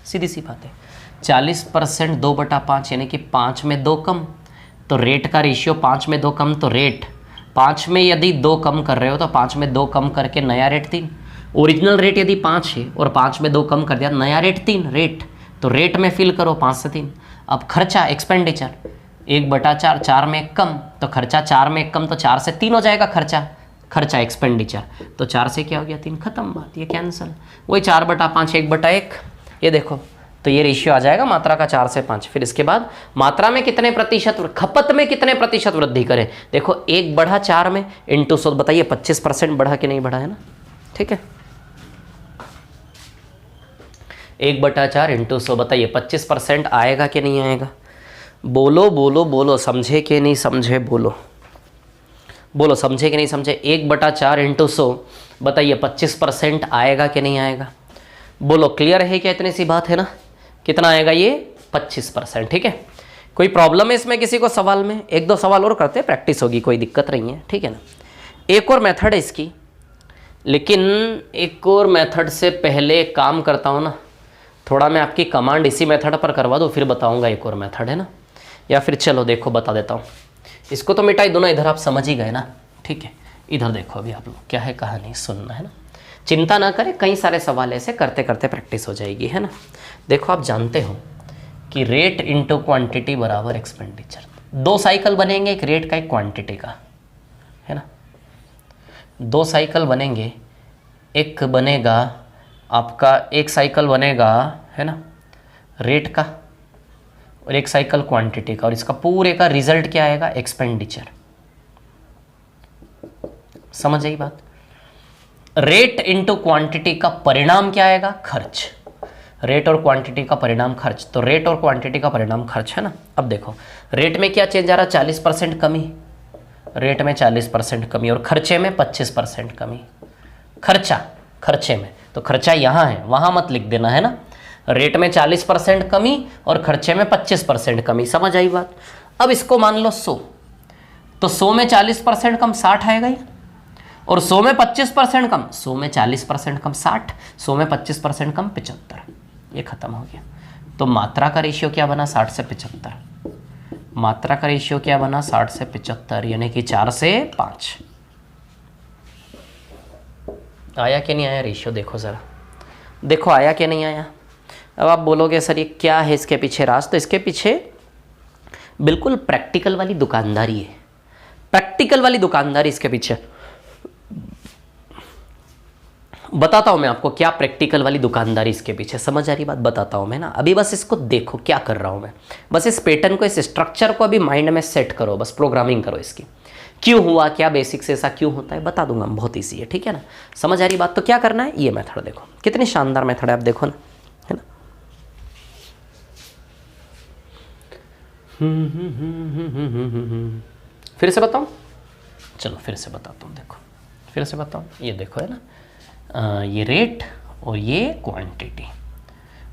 सीधी सी बात है। 40% 2/5 यानी कि 5 में 2 कम, तो रेट का रेशियो 5 में 2 कम, तो रेट 5 में यदि 2 कम कर रहे हो तो 5 में 2 कम करके नया रेट 3। ओरिजिनल रेट यदि 5 है और 5 में 2 कम कर दिया, नया रेट 3 रेट, तो रेट में फिल करो 5 से 3। अब खर्चा एक्सपेंडिचर 1/4, 4 में 1 कम, तो खर्चा 4 में 1 कम, तो 4 से 3 हो जाएगा खर्चा एक्सपेंडिचर, तो 4 से क्या हो गया 3, खत्म बात, ये कैंसिल। वही 4/5 1/1, ये देखो, तो ये रेशियो आ जाएगा मात्रा का 4 से 5। फिर इसके बाद मात्रा में कितने प्रतिशत, खपत में कितने प्रतिशत वृद्धि करें। देखो 1 बढ़ा 4 में इंटू 100, बताइए 25% बढ़ा कि नहीं बढ़ा, है ना। ठीक है, 1/4 इंटू 100, बताइए 25% आएगा कि नहीं आएगा। बोलो बोलो बोलो, समझे कि नहीं समझे, बोलो बोलो, समझे कि नहीं समझे। 1/4 इंटू 100, बताइए 25% आएगा कि नहीं आएगा। बोलो, क्लियर है क्या, इतनी सी बात है ना। कितना आएगा ये, 25%। ठीक है, कोई प्रॉब्लम है इसमें किसी को सवाल में। 1-2 सवाल और करते हैं, प्रैक्टिस होगी, कोई दिक्कत नहीं है। ठीक है ना, एक और मेथड है इसकी, लेकिन एक और मेथड से पहले एक काम करता हूँ ना, थोड़ा मैं आपकी कमांड इसी मेथड पर करवा दूँ, फिर बताऊँगा एक और मेथड, है ना। या फिर चलो देखो बता देता हूँ, इसको तो मिटाई दो ना, इधर आप समझ ही गए ना। ठीक है, इधर देखो अभी आप लोग, क्या है कहानी, सुनना है ना, चिंता ना करें, कई सारे सवाल ऐसे करते करते प्रैक्टिस हो जाएगी, है ना। देखो आप जानते हो कि रेट इंटू क्वांटिटी बराबर एक्सपेंडिचर, 2 साइकिल बनेंगे, एक रेट का एक क्वांटिटी का, है ना। 2 साइकिल बनेंगे, एक बनेगा आपका, एक साइकिल बनेगा, है ना, रेट का, और एक साइकिल क्वांटिटी का, और इसका पूरे का रिजल्ट क्या आएगा, एक्सपेंडिचर। समझ आई बात। रेट इंटू क्वांटिटी का परिणाम क्या आएगा, खर्च। रेट और क्वांटिटी का परिणाम खर्च, तो रेट और क्वांटिटी का परिणाम खर्च, है ना। अब देखो रेट में क्या चेंज आ रहा है, 40% कमी, रेट में 40% कमी, और खर्चे में 25% कमी। खर्चे में, तो खर्चा यहाँ है, वहाँ मत लिख देना, है ना। रेट में 40% कमी और खर्चे में 25% कमी। समझ आई बात। अब इसको मान लो 100, तो 100 में 40% कम 60 आएगा ये, और 100 में 25% कम, 100 में 40% कम 60, 100 में 25% कम 75, ये खत्म हो गया। तो मात्रा का रेशियो क्या बना, 60 से 75। मात्रा का रेशियो क्या बना, 60 से 75, यानी कि 4 से 5। आया कि नहीं आया रेशियो, देखो ज़रा, देखो आया कि नहीं आया। अब आप बोलोगे सर ये क्या है इसके पीछे राज, तो इसके पीछे बिल्कुल प्रैक्टिकल वाली दुकानदारी है, प्रैक्टिकल वाली दुकानदारी इसके पीछे। बताता हूं मैं आपको क्या प्रैक्टिकल वाली दुकानदारी इसके पीछे, समझ आ रही बात, बताता हूं मैं ना। अभी बस इसको देखो क्या कर रहा हूं मैं, बस इस पैटर्न को, इस स्ट्रक्चर को अभी माइंड में सेट करो, बस प्रोग्रामिंग करो इसकी। क्यों हुआ, क्या बेसिक से ऐसा क्यों होता है बता दूंगा, बहुत ईजी है। ठीक है ना, समझ आ रही बात। तो क्या करना है, ये मेथड देखो, कितनी शानदार मेथड है, आप देखो ना, है ना। फिर से बताऊं, चलो फिर से बताता हूँ, देखो फिर से बताऊँ, ये देखो, है ना, ये रेट और ये क्वांटिटी।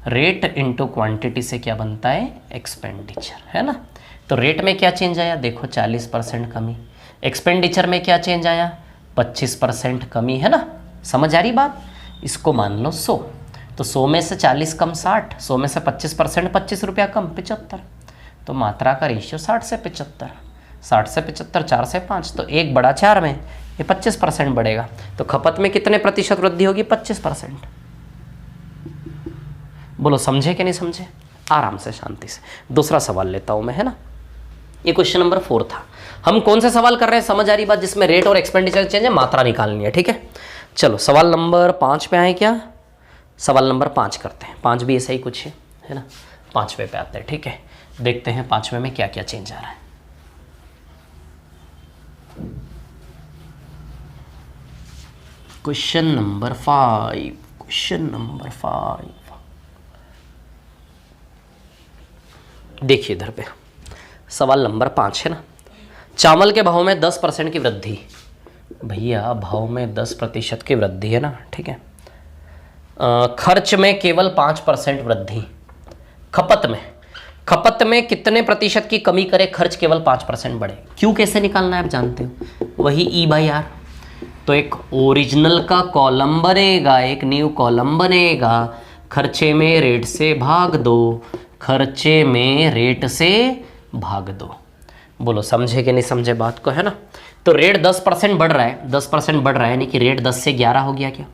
रेट इंटू क्वांटिटी से क्या बनता है, एक्सपेंडिचर, है ना। तो रेट में क्या चेंज आया, देखो 40% कमी। एक्सपेंडिचर में क्या चेंज आया, 25% कमी, है ना। समझ आ रही बात। इसको मान लो 100, तो 100 में से 40 कम 60, 100 में से 25% 25 रुपया कम 75। तो मात्रा का रेशियो 60 से 75, 60 से 75, 4 से 5, तो 1/4 में ये 25% बढ़ेगा। तो खपत में कितने प्रतिशत वृद्धि होगी, 25%। बोलो समझे कि नहीं समझे, आराम से शांति से। दूसरा सवाल लेता हूं मैं, है ना। ये क्वेश्चन नंबर 4 था। हम कौन से सवाल कर रहे हैं, समझ आ रही बात, जिसमें रेट और एक्सपेंडिचर चेंज है, मात्रा निकालनी है। ठीक है, चलो सवाल नंबर 5 पे आए क्या, सवाल नंबर 5 करते हैं। 5 भी ऐसा ही कुछ है ना, 5वें पे आते हैं। ठीक है, देखते हैं 5वें में क्या क्या चेंज आ रहा है। क्वेश्चन नंबर 5, क्वेश्चन नंबर 5 देखिए इधर पे, सवाल नंबर 5 है ना। चावल के भाव में 10% की वृद्धि, भैया भाव में 10% की वृद्धि है ना, ठीक है। खर्च में केवल 5% वृद्धि। खपत में कितने प्रतिशत की कमी करे, खर्च केवल 5% बढ़े। क्यों कैसे निकालना है आप जानते हो, वही E/R। तो एक ओरिजिनल का कॉलम बनेगा, एक न्यू कॉलम बनेगा, खर्चे में रेट से भाग दो, खर्चे में रेट से भाग दो। बोलो समझे कि नहीं समझे बात को, है ना। तो रेट 10% बढ़ रहा है, 10% बढ़ रहा है यानी कि रेट 10 से 11 हो गया क्या,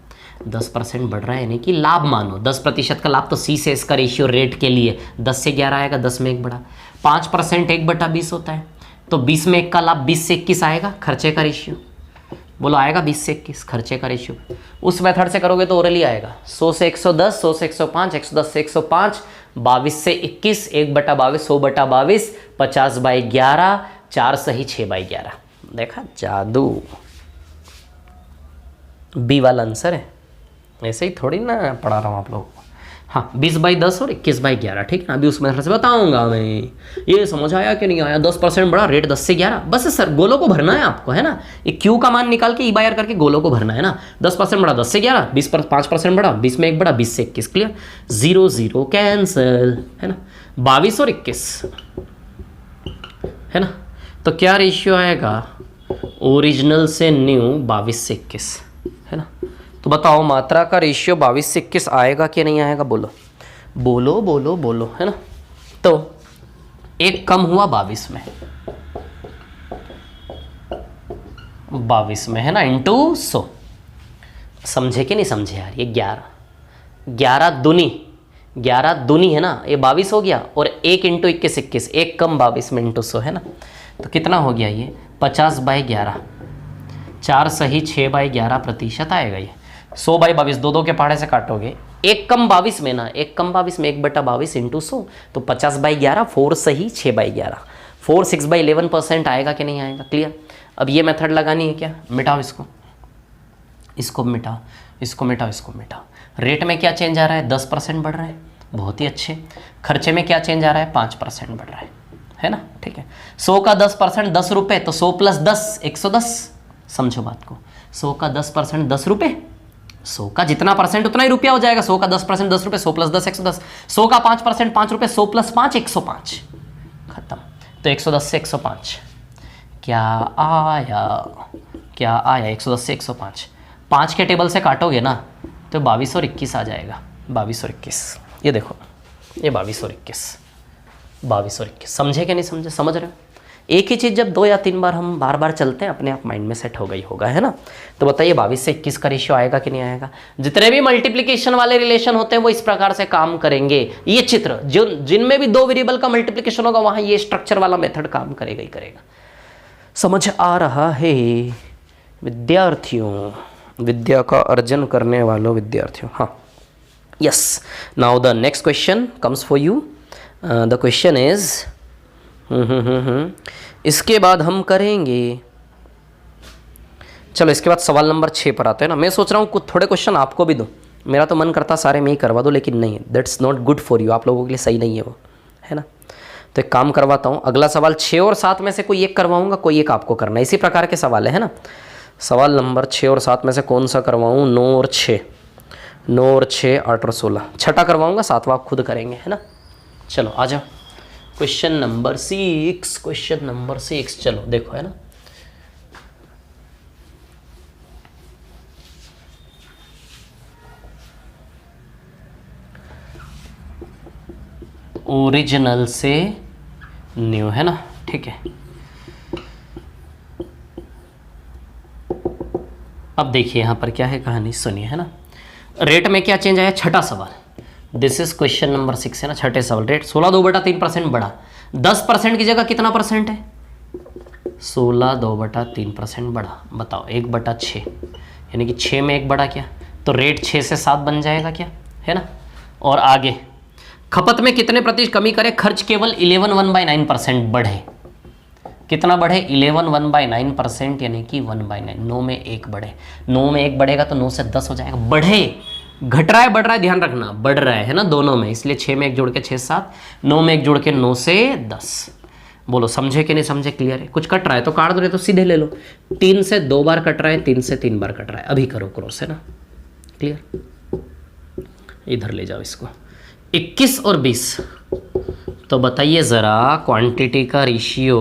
10% बढ़ रहा है यानी कि लाभ मानो 10% का लाभ, तो सी से इसका रेशियो रेट के लिए 10 से 11 आएगा, 10 में 1 बढ़ा, 5% 1/20 होता है, तो 20 में 1 का लाभ 20 से 21 आएगा, खर्चे का रेशियो। बोलो आएगा 20 से 21 खर्चे का रेशियो। उस मेथड से करोगे तो ओरली आएगा 100 से 110, 100 से 105, 110 से 105, 22 से 21, 1/22, 100/22, 50/11, 4 सही 6/11। देखा जादू, बी वाला आंसर है, ऐसे ही थोड़ी ना पढ़ा रहा हूँ आप लोगों को। हाँ 20/10 और 21/11, ठीक है ना। अभी उस मेथड से बताऊंगा मैं। ये समझ आया कि नहीं आया, 10% बढ़ा, रेट 10 से 11, बस सर गोलों को भरना है आपको, है ना। ये क्यू का मान निकाल के ई/आर करके गोलों को भरना है ना। 10% बढ़ा 10 से 11, 5% बढ़ा 20 में 1 बढ़ा 20 से 21, क्लियर, 0 0 कैंसिल, है ना। 22 और 21, है ना। तो क्या रेशियो आएगा, ओरिजिनल से न्यू 22 से 21, है ना। तो बताओ मात्रा का रेशियो 22 से 21 आएगा कि नहीं आएगा, बोलो बोलो बोलो बोलो, है ना। तो एक कम हुआ 22 में, 22 में, है ना, इंटू 100। समझे कि नहीं समझे यार, ये 11 दूनी है ना, ये 22 हो गया, और 1 इंटू 21 21, एक कम 22 में इंटू 100, है ना। तो कितना हो गया ये 50/11, 4 सही 6/11% आएगा ये। 100/22, दो के पहाड़े से काटोगे, एक कम 22 में ना, एक कम 22 में 1/22 इंटू 100, तो 50/11, 4 सही 6/11, 4 6/11% आएगा कि नहीं आएगा, क्लियर। अब ये मेथड लगानी है क्या, मिटाओ इसको, इसको मिटाओ, इसको मिटाओ, इसको मिटाओ। रेट में क्या चेंज आ रहा है, 10% बढ़ रहा है, बहुत ही अच्छे। खर्चे में क्या चेंज आ रहा है, 5% बढ़ रहा है ना, ठीक है। 100 का 10%, 10 रुपये, तो 100 + 10 110, समझो बात को। 100 का 10% 10 रुपये, 100 का जितना परसेंट उतना ही रुपया हो जाएगा। 100 का 10% 10 रुपये, 100 + 10 110, 100 का 5% 5 रुपये, 100 + 5 105, खत्म। तो 110 से 105 क्या आया, क्या आया, 110 से 105, 5 के टेबल से काटोगे ना तो 22 और 21 आ जाएगा, 22 और 21, ये देखो, ये 22 और 21, 22 और 21, समझे कि नहीं समझे, समझ रहे हो। एक ही चीज़ जब 2 या 3 बार हम बार बार चलते हैं, अपने आप माइंड में सेट हो गई होगा, है ना। तो बताइए 22 से 21 का रेशियो आएगा कि नहीं आएगा। जितने भी मल्टीप्लिकेशन वाले रिलेशन होते हैं वो इस प्रकार से काम करेंगे। ये चित्र जो जिनमें भी 2 वेरिएबल का मल्टीप्लिकेशन होगा वहां ये स्ट्रक्चर वाला मेथड काम करेगा ही करेगा। समझ आ रहा है विद्यार्थियों, विद्या का अर्जन करने वालों विद्यार्थियों। हाँ, yes. Now the next question comes for you. The question is इसके बाद हम करेंगे, चलो इसके बाद सवाल नंबर 6 पर आते हैं ना। मैं सोच रहा हूँ कुछ थोड़े क्वेश्चन आपको भी दूँ, मेरा तो मन करता सारे मैं ही करवा दूँ, लेकिन नहीं, that's not good for you, आप लोगों के लिए सही नहीं है वो, है ना। तो एक काम करवाता हूँ, अगला सवाल 6 और 7 में से कोई एक करवाऊँगा, कोई एक आपको करना है। इसी प्रकार के सवाल है ना। सवाल नंबर 6 और 7 में से कौन सा करवाऊँ, 9 और 6, 9 और 6 8 और 16, छठा करवाऊँगा, 7वां आप खुद करेंगे, है ना। चलो आ जाओ, क्वेश्चन नंबर 6, क्वेश्चन नंबर 6, चलो देखो, है ना। ओरिजिनल से न्यू, है ना, ठीक है। अब देखिए यहाँ पर क्या है कहानी, सुनिए, है ना। रेट में क्या चेंज आया, छठा सवाल, दिस इज क्वेश्चन नंबर 6, है ना, छठे सवाल। रेट 16 2/3% बढ़ा, 10% की जगह कितना परसेंट है, 16 2/3% बढ़ा। बताओ 1/6, यानी कि 6 में 1 बढ़ा क्या, तो रेट 6 से 7 बन जाएगा क्या, है ना। और आगे खपत में कितने प्रतिशत कमी करे, खर्च केवल 11 1/9% बढ़े। कितना बढ़े, 11 1/9%, यानी कि 1/9, 9 में 1 बढ़े, 9 में 1 बढ़ेगा तो 9 से 10 हो जाएगा। बढ़े, घट रहा है बढ़ रहा है, ध्यान रखना, बढ़ रहा है ना दोनों में, इसलिए 6 में 1 जोड़ के 6 7, 9 में 1 जोड़ के 9 से 10। बोलो समझे कि नहीं समझे, क्लियर है। कुछ कट रहा है तो काट दो, रहे तो सीधे ले लो। 3 से 2 बार कट रहा है, 3 से 3 बार कट रहा है, अभी करो क्रॉस, है ना, क्लियर। इधर ले जाओ इसको, 21 और 20, तो बताइए ज़रा क्वांटिटी का रेशियो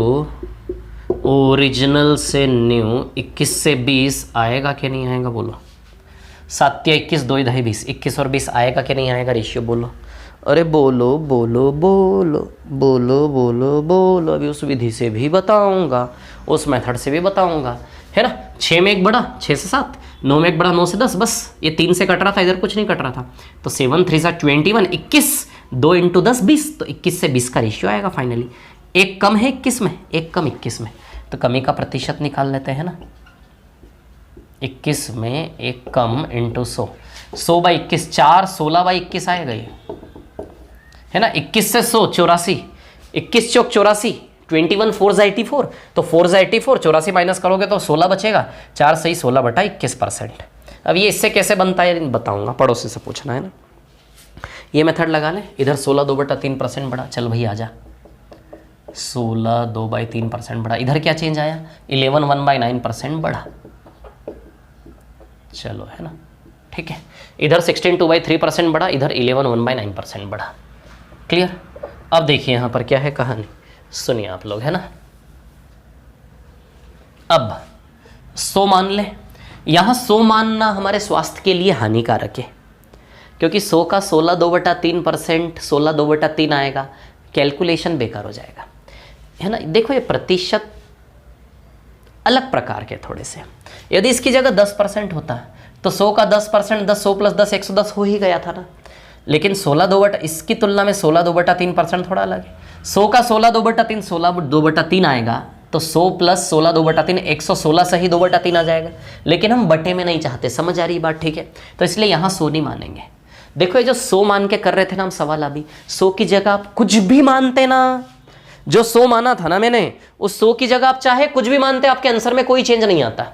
ओरिजिनल से न्यू 21 से 20 आएगा कि नहीं आएगा बोलो। 7 या 21, 2 ढाई 20, 21 और 20 आएगा कि नहीं आएगा रेशियो बोलो। अरे बोलो बोलो बोलो बोलो बोलो बोलो। अभी उस विधि से भी बताऊंगा, उस मेथड से भी बताऊंगा, है ना। 6 में 1 बढ़ा 6 से 7, 9 में 1 बढ़ा 9 से 10, बस ये 3 से कट रहा था, इधर कुछ नहीं कट रहा था। तो 7 3 21, 21, 2 इंटू 10 20, तो 21 से 20 का रेशियो आएगा फाइनली। एक कम है 21 में, एक कम 21 में, तो कमी का प्रतिशत निकाल लेते हैं ना। 21 में एक कम इंटू 100, 100 बाई 21 4, 16 बाई 21 आएगा ये, है ना। 21 से 100 84, 21 चौक 84, 21 4 84, तो 4 84, 84 माइनस करोगे तो 16 बचेगा। 4 सही 16 बटा 21%। अब ये इससे कैसे बनता है बताऊंगा, पड़ोसी से पूछना है ना। ये मेथड लगा ले, इधर 16 2 बटा 3% बढ़ा, चल भाई आजा। 16 2 बाई 3% बढ़ा, इधर क्या चेंज आया, 11 1 बाई 9% बढ़ा, चलो है ना, ठीक है। इधर 16 2 बाई 3% बढ़ा, इधर 11 1 बाई 9% बढ़ा। क्लियर। अब देखिए यहां पर क्या है कहानी, सुनिए आप लोग, है ना। अब 100 मान ले, यहां 100 मानना हमारे स्वास्थ्य के लिए हानिकारक है, क्योंकि 100 का 16 2 बटा 3%, 16 2 बटा 3 आएगा, कैलकुलेशन बेकार हो जाएगा, है ना। देखो ये प्रतिशत अलग प्रकार के थोड़े से, यदि इसकी जगह 10% होता तो 100 का 10%, 10 100 प्लस 10 110 हो ही गया था ना। लेकिन 16 2 बटा, इसकी तुलना में 16 2 बटा 3% थोड़ा अलग है। 100 का 16 2 बटा 3, 16 2 बटा 3 आएगा, तो 100 प्लस 16 2 बटा 3 116 से ही 2 बटा 3 आ जाएगा। लेकिन हम बटे में नहीं चाहते, समझ आ रही बात, ठीक है। तो इसलिए यहाँ 100 नहीं मानेंगे। देखो ये जो 100 मान के कर रहे थे ना हम सवाल, अभी 100 की जगह आप कुछ भी मानते ना, जो 100 माना था ना मैंने, उस 100 की जगह आप चाहे कुछ भी मानते, आपके आंसर में कोई चेंज नहीं आता।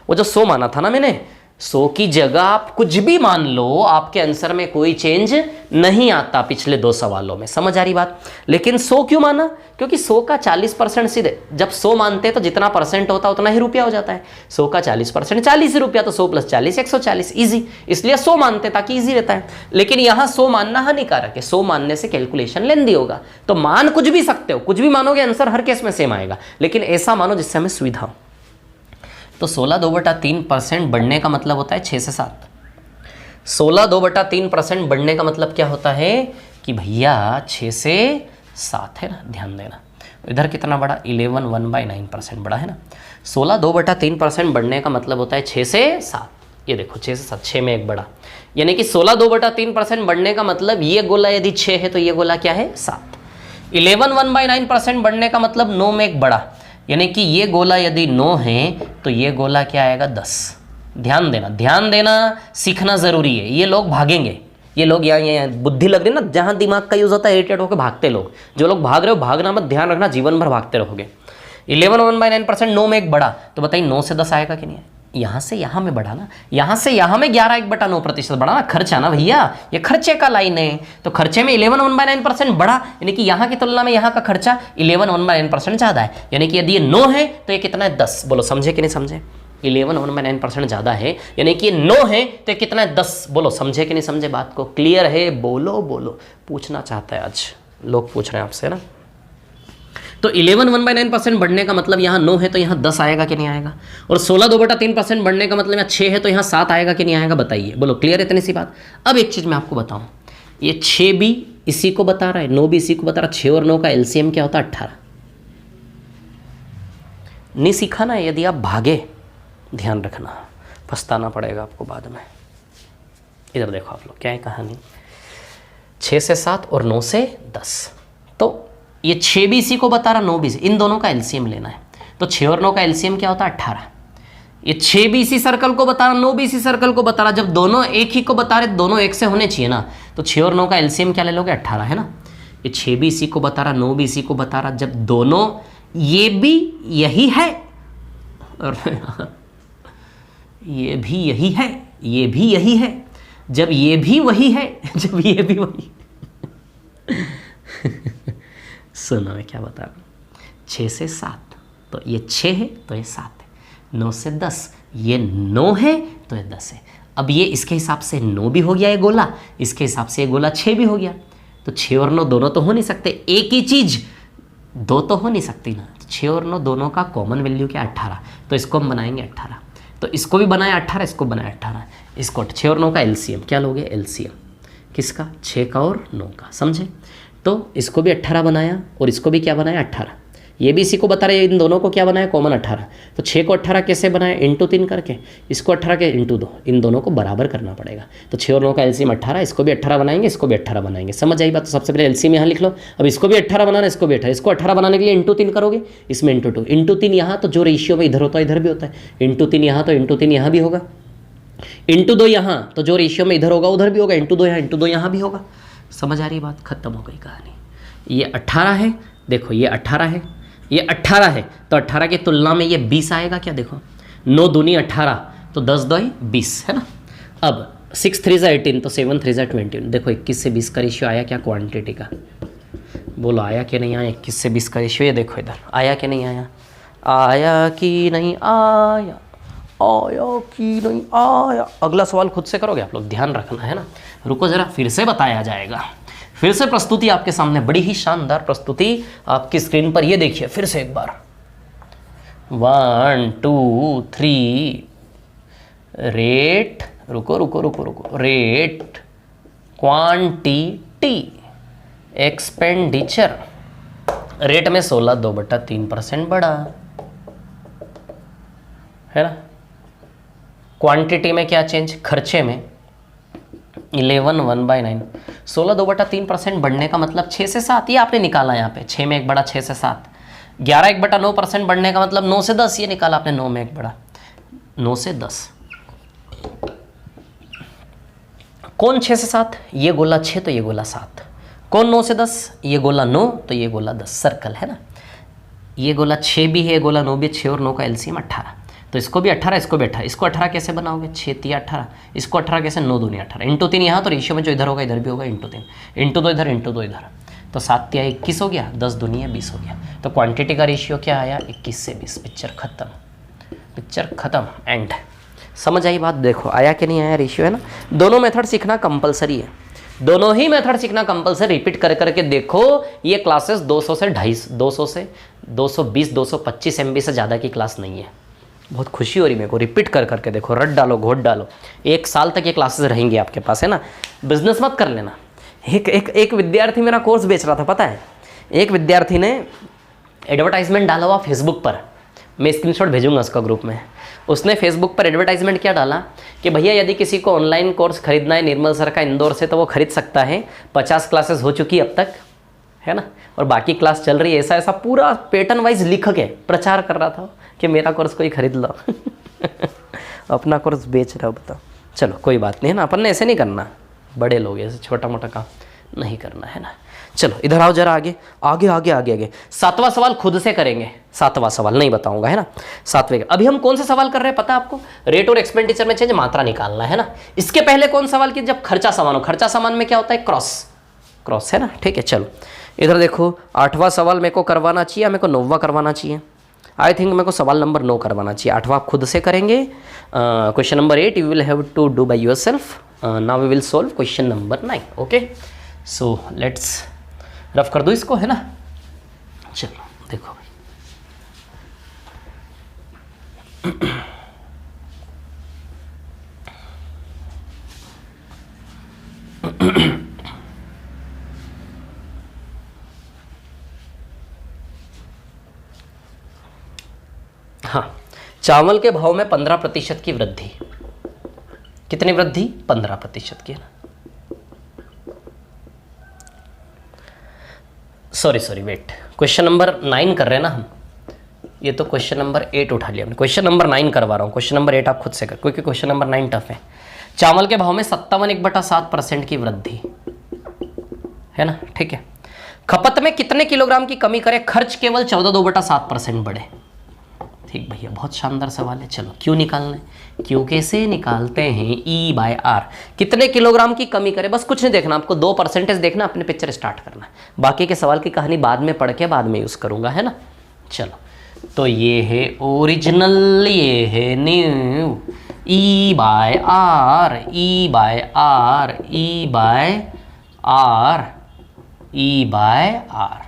वो जो 100 माना था ना मैंने, 100 की जगह आप कुछ भी मान लो, आपके आंसर में कोई चेंज नहीं आता पिछले 2 सवालों में, समझ आ रही बात। लेकिन 100 क्यों माना, क्योंकि 100 का 40% सीधे, जब 100 मानते हैं तो जितना परसेंट होता है उतना ही रुपया हो जाता है। 100 का 40% 40 रुपया, तो 100 प्लस 40 140, इजी, इसलिए 100 मानते ताकि इजी रहता है। लेकिन यहाँ 100 मानना हानिकारक है, 100 मानने से कैलकुलेशन लेंदी होगा। तो मान कुछ भी सकते हो, कुछ भी मानोगे आंसर हर केस में सेम आएगा, लेकिन ऐसा मानो जिससे हमें सुविधा हो। तो 16 2 बटा 3% बढ़ने का मतलब होता है 6 से 7। 16 2 बटा 3% बढ़ने का मतलब क्या होता है कि भैया 6 से 7 है ना, ध्यान देना। इधर कितना बढ़ा, 11 1 बाई 9% बढ़ा, है ना। 16 2 बटा 3% बढ़ने का मतलब होता है 6 से 7। ये देखो 6 से 7, 6 में 1 बढ़ा, यानी कि 16 2 बटा 3% बढ़ने का मतलब ये गोला यदि 6 है तो ये गोला क्या है 7। 11 1 बाई 9% बढ़ने का मतलब 9 में 1 बढ़ा, यानी कि ये गोला यदि 9 है तो ये गोला क्या आएगा 10। ध्यान देना, ध्यान देना, सीखना जरूरी है। ये लोग भागेंगे, ये लोग यहाँ बुद्धि लग रही है ना, जहाँ दिमाग का यूज होता है इरिटेट होकर भागते लोग। जो लोग भाग रहे हो भागना मत, ध्यान रखना, जीवन भर भागते रहोगे। 11 1 बाई 9%, 9 में 1 बढ़ा, तो बताइए 9 से 10 आएगा कि नहीं? यहाँ से यहाँ में बढ़ा ना, यहाँ से यहाँ में 11 1 बटा 9% बढ़ा ना, खर्चा ना भैया, ये खर्चे का लाइन है। तो खर्चे में 11 1 बाई 9% बढ़ा, यानी कि यहाँ की तुलना में यहाँ का खर्चा 11 1 बाई 9% ज़्यादा है। यानी कि यदि ये 9 है तो ये कितना है 10। बोलो समझे कि नहीं समझे? 11 1 बाई 9% ज़्यादा है, यानी कि ये 9 है तो ये कितना है 10। बोलो समझे कि नहीं समझे बात को? क्लियर है? बोलो बोलो, पूछना चाहता है आज, लोग पूछ रहे हैं आपसे ना। तो 11 1 बाई 9% बढ़ने का मतलब यहाँ 9 है तो यहाँ 10 आएगा कि नहीं आएगा? और 16 2 बटा 3% बढ़ने का मतलब यहाँ 6 है तो यहाँ 7 आएगा कि नहीं आएगा? बताइए, बोलो क्लियर है इतनी सी बात। अब एक चीज़ मैं आपको बताऊँ, ये 6 भी इसी को बता रहा है, 9 भी इसी को बता रहा है। 6 और 9 का एलसीएम क्या होता है? 18। नहीं सीखा ना, यदि आप भागे, ध्यान रखना, पछताना पड़ेगा आपको बाद में। इधर देखो आप लोग, क्या है कहानी, 6 से 7 और 9 से 10। तो ये 6 भी इसी को बता रहा, 9 भी इसी, इन दोनों का एलसीएम लेना है। तो 6 और 9 का एलसीएम क्या होता है? 18। ये 6 भी इसी सर्कल को बता रहा, 9 भी इसी सर्कल को बता रहा। जब दोनों एक ही को बता रहे, दोनों एक से होने चाहिए ना। तो 6 और 9 का एलसीएम क्या ले लोगे? 18, है ना। ये 6 भी इसी को बता रहा, 9 भी इसी को बता रहा। जब दोनों, ये भी यही है और ये भी यही है, ये भी यही है, जब ये भी वही है, जब ये भी वही सुनो मैं क्या बता रहा हूँ। 6 से 7 तो ये 6 है तो ये 7 है। 9 से 10 ये 9 है तो ये 10 है। अब ये इसके हिसाब से 9 भी हो गया ये गोला, इसके हिसाब से ये गोला 6 भी हो गया। तो 6 और 9 दोनों तो हो नहीं सकते। एक ही चीज़ दो तो हो नहीं सकती ना, 6 और 9 दोनों का कॉमन वैल्यू क्या 18, तो इसको हम बनाएंगे 18, तो इसको भी बनाया 18, इसको बनाया 18, इसको 6 और 9 का एलसीएम क्या लोगे, एलसीएम किसका, 6 का और 9 का, समझे। तो इसको भी 18 बनाया और इसको भी क्या बनाया 18, ये भी इसी को बता रहे हैं, इन दोनों को क्या बनाया कॉमन 18, तो 6 को 18 कैसे बनाया, इंटू 3 करके, इसको 18 के इंटू 2, इन दोनों को बराबर करना पड़ेगा। तो 6 और 9 का एलसीएम 18, इसको भी 18 बनाएंगे, इसको भी 18 बनाएंगे, समझ आई बात। तो सबसे पहले एलसीएम यहाँ लिख लो, अब इसको भी 18 बनाना, इसको भी 18, इसको 18 बनाने के लिए इंटू 3 करोगे, इसमें इंटू 2, इंटू 3 यहाँ, तो जो रेशियो में इधर होता है इधर भी होता है, इंटू 3 यहाँ, तो इंटू 3 यहाँ भी होगा, इंटू 2 यहाँ, तो जो रेशियो में इधर होगा उधर भी होगा, इंटू 2 यहाँ, इंटू 2 यहाँ भी होगा। समझ आ रही बात, खत्म हो गई कहानी। ये 18 है, देखो ये 18 है, ये 18 है, तो 18 की तुलना में ये 20 आएगा क्या, देखो 9 दूनी 18, तो 10 2 20 है ना। अब 6 3 18, तो 7 3 20, देखो 21 से 20 का रेशियो आया क्या क्वांटिटी का, बोलो आया कि नहीं आया, 21 से 20 का रेशियो, ये देखो इधर आया कि नहीं आया, आया कि नहीं आया, आया कि नहीं आया। अगला सवाल खुद से करोगे आप लोग, ध्यान रखना है ना, रुको जरा फिर से बताया जाएगा, फिर से प्रस्तुति आपके सामने, बड़ी ही शानदार प्रस्तुति आपकी स्क्रीन पर, ये देखिए फिर से एक बार, 1 2 3 रेट, रुको रुको रुको रुको, रेट क्वांटिटी एक्सपेंडिचर, रेट में 16 2/3% बढ़ा है ना, क्वांटिटी में क्या चेंज, खर्चे में 11 1/9, 16 2/3% बढ़ने का मतलब 6 से 7, ये आपने निकाला यहाँ पे, 6 में 1 बढ़ा 6 से 7, 11 1/9% बढ़ने का मतलब 9 से 10, ये निकाला आपने, 9 में 1 बढ़ा 9 से 10, कौन 6 से 7, ये गोला 6 तो ये गोला 7, कौन 9 से 10, ये गोला 9 तो ये गोला 10, सर्कल है ना, ये गोला 6 भी है, गोला 9 भी, 6 और 9 का एलसीएम 18, तो इसको भी 18, इसको भी 18, इसको 18 कैसे बनाओगे, 6 3 18, इसको 18 कैसे, 9 दूनी 18, इंटू 3 यहाँ, तो रेशियो में जो इधर होगा इधर भी होगा, इंटू 3, इंटू 2 इधर, इंटू 2 इधर, तो 7 3 21 हो गया, 10 दूनी 20 हो गया, तो क्वांटिटी का रेशियो क्या आया 21 से 20, पिक्चर खत्म, पिक्चर खत्म, एंड। समझ आई बात, देखो आया कि नहीं आया रेशियो, है ना। दोनों मेथड सीखना कंपलसरी है, दोनों ही मेथड सीखना कंपलसरी, रिपीट कर करके देखो, ये क्लासेस 200 से 250, 200 से 220 225 MB से ज़्यादा की क्लास नहीं है। बहुत खुशी हो रही मेरे को, रिपीट कर करके देखो, रट डालो घोट डालो, 1 साल तक ये क्लासेस रहेंगी आपके पास, है ना। बिजनेस मत कर लेना। एक विद्यार्थी मेरा कोर्स बेच रहा था, पता है, एक विद्यार्थी ने एडवर्टाइजमेंट डाला हुआ फेसबुक पर, मैं स्क्रीनशॉट भेजूंगा उसका ग्रुप में। उसने फेसबुक पर एडवर्टाइजमेंट क्या डाला कि भैया यदि किसी को ऑनलाइन कोर्स खरीदना है निर्मल सर का इंदौर से, तो वो खरीद सकता है, 50 क्लासेस हो चुकी अब तक, है ना, और बाकी क्लास चल रही है, ऐसा ऐसा पूरा पैटर्न वाइज लिख के प्रचार कर रहा था कि मेरा कोर्स कोई खरीद लो। अपना कोर्स बेच रहा हो, बताओ। चलो कोई बात नहीं, है ना, अपन ने ऐसे नहीं करना, बड़े लोग ऐसे छोटा मोटा काम नहीं करना, है ना। चलो इधर आओ जरा, आगे आगे आगे आगे आगे, 7वां सवाल खुद से करेंगे, 7वां सवाल नहीं बताऊंगा, है ना। 7वें अभी हम कौन सा सवाल कर रहे हैं पता है आपको, रेट और एक्सपेंडिचर में चेंज, मात्रा निकालना है ना। इसके पहले कौन सवाल किया, जब खर्चा समान हो, खर्चा समान में क्या होता है, क्रॉस, क्रॉस, है ना। ठीक है, चलो इधर देखो, 8वां सवाल मेरे को करवाना चाहिए, मेरे को 9वां करवाना चाहिए, आई थिंक मेरे को सवाल नंबर 9 करवाना चाहिए, 8वां आप खुद से करेंगे। Question number 8 you will have to do by yourself, now we will solve question number 9, okay. So let's rough कर दो इसको, है ना। चलो देखो हाँ, चावल के भाव में 15% की वृद्धि, कितनी वृद्धि, 15% की, है ना। सॉरी वेट, क्वेश्चन नंबर 9 कर रहे हैं ना हम, ये तो क्वेश्चन नंबर 8 उठा लिया हमने, क्वेश्चन नंबर 9 करवा रहा हूँ, क्वेश्चन नंबर 8 आप खुद से कर, क्योंकि क्वेश्चन नंबर 9 टफ है। चावल के भाव में 57.7% की वृद्धि, है ना, ठीक है। खपत में कितने किलोग्राम की कमी करें, खर्च केवल 14.2% बढ़े। ठीक भैया, बहुत शानदार सवाल है। चलो क्यों निकालना है, क्यों कैसे निकालते हैं, E/R, कितने किलोग्राम की कमी करे, बस कुछ नहीं देखना आपको, 2% देखना, अपने पिक्चर स्टार्ट करना है, बाकी के सवाल की कहानी बाद में पढ़ के बाद में यूज़ करूँगा, है ना। चलो तो ये है ओरिजिनल, ये है new, E/R, E/R, E/R, E/R,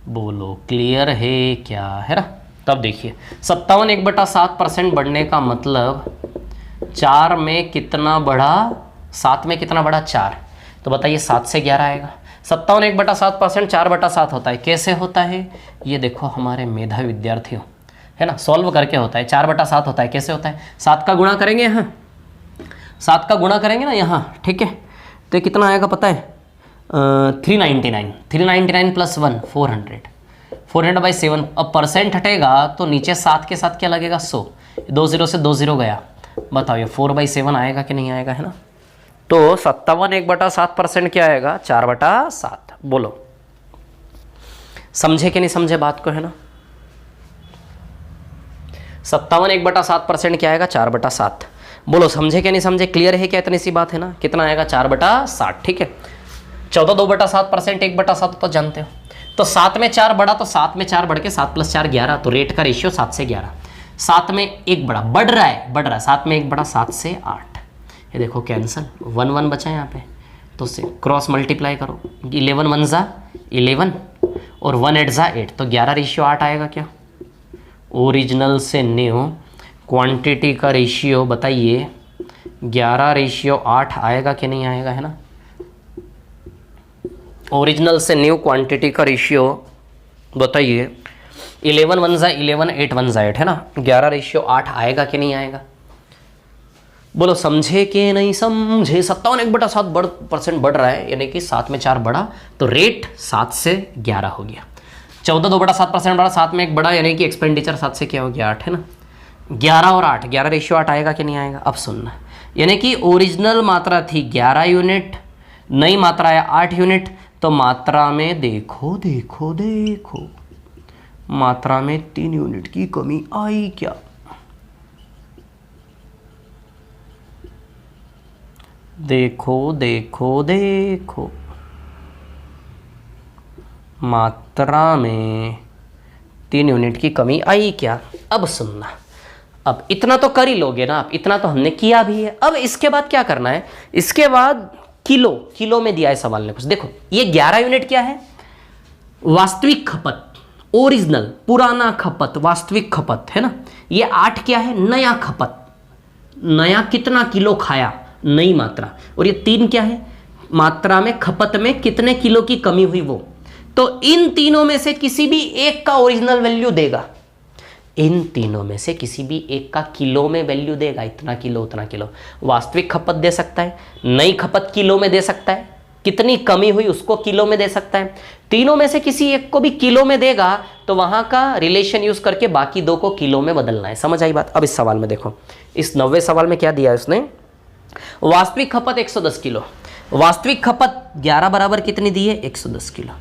बोलो क्लियर है क्या, है ना। तब देखिए 57 1/7% बढ़ने का मतलब 4 में कितना बढ़ा, 7 में कितना बढ़ा 4, तो बताइए 7 से 11 आएगा। 57 1/7% 4/7 होता है, कैसे होता है ये देखो हमारे मेधावी विद्यार्थियों, है ना, सॉल्व करके होता है। 4/7 होता है, कैसे होता है, 7 का गुणा करेंगे यहाँ, 7 का गुणा करेंगे ना यहाँ, ठीक है, तो ये कितना आएगा पता है 399 प्लस 1 400, 400/7। अब परसेंट हटेगा तो नीचे 7 के साथ क्या लगेगा 100, 2 0 से 2 0 गया, बताओ ये 4/7 आएगा कि नहीं आएगा, है ना। तो 57 1/7% क्या आएगा 4/7। बोलो समझे कि नहीं समझे बात को, है ना। 57 1/7% क्या आएगा 4/7। बोलो समझे कि नहीं समझे, क्लियर है क्या, इतनी सी बात है ना। कितना आएगा 4/7, ठीक है। 14 2/7% 1/7 तो जानते हो, तो 7 में 4 बढ़ा तो 7 में 4 बढ़ के 7 + 4 11, तो रेट का रेशियो 7 से 11। 7 में 1 बढ़ा, बढ़ रहा है, 7 में 1 बढ़ा 7 से 8, ये देखो कैंसल, 1 1 बचा यहाँ पे, तो से क्रॉस मल्टीप्लाई करो, 11 1 ज़ा 11 और 1 8 ज़ा 8, तो 11:8 आएगा क्या। ओरिजिनल से न्यू क्वांटिटी का रेशियो बताइए 11:8 आएगा कि नहीं आएगा, है ना। ओरिजिनल से न्यू क्वांटिटी का रेशियो बताइए 11 1 ज़ा 11 8 1 ज़ा 8, है ना, 11:8 आएगा कि नहीं आएगा। बोलो समझे कि नहीं समझे। 57 1/7% बढ़ रहा है, यानी कि 7 में 4 बढ़ा तो रेट 7 से 11 हो गया। 14 2/7% बढ़ा, 7 में 1 बढ़ा, यानी कि एक्सपेंडिचर 7 से क्या हो गया 8, है ना। 11 और 8, 11:8 आएगा कि नहीं आएगा। अब सुनना, यानी कि ओरिजिनल मात्रा थी 11 यूनिट, नई मात्रा है 8 यूनिट, तो मात्रा में देखो देखो देखो, मात्रा में 3 यूनिट की कमी आई क्या। देखो देखो देखो, मात्रा में 3 यूनिट की कमी आई क्या। अब सुनना, अब इतना तो कर ही लोगे ना आप, इतना तो हमने किया भी है। अब इसके बाद क्या करना है, इसके बाद किलो में दिया है सवाल ने कुछ। देखो ये 11 यूनिट क्या है, वास्तविक खपत, ओरिजिनल पुराना खपत, वास्तविक खपत, है ना। ये 8 क्या है, नया खपत, नया कितना किलो खाया, नई मात्रा। और ये 3 क्या है, मात्रा में खपत में कितने किलो की कमी हुई वो। तो इन तीनों में से किसी भी एक का ओरिजिनल वैल्यू देगा, इन तीनों में से किसी भी एक का किलो में वैल्यू देगा, इतना किलो उतना किलो। वास्तविक खपत दे सकता है, नई खपत किलो में दे सकता है, कितनी कमी हुई उसको किलो में दे सकता है। तीनों में से किसी एक को भी किलो में देगा तो वहां का रिलेशन यूज करके बाकी 2 को किलो में बदलना है। समझ आई बात। अब इस सवाल में देखो, इस 90वें सवाल में क्या दिया है उसने, वास्तविक खपत 110 किलो, वास्तविक खपत 11 बराबर कितनी दी है 110 किलो,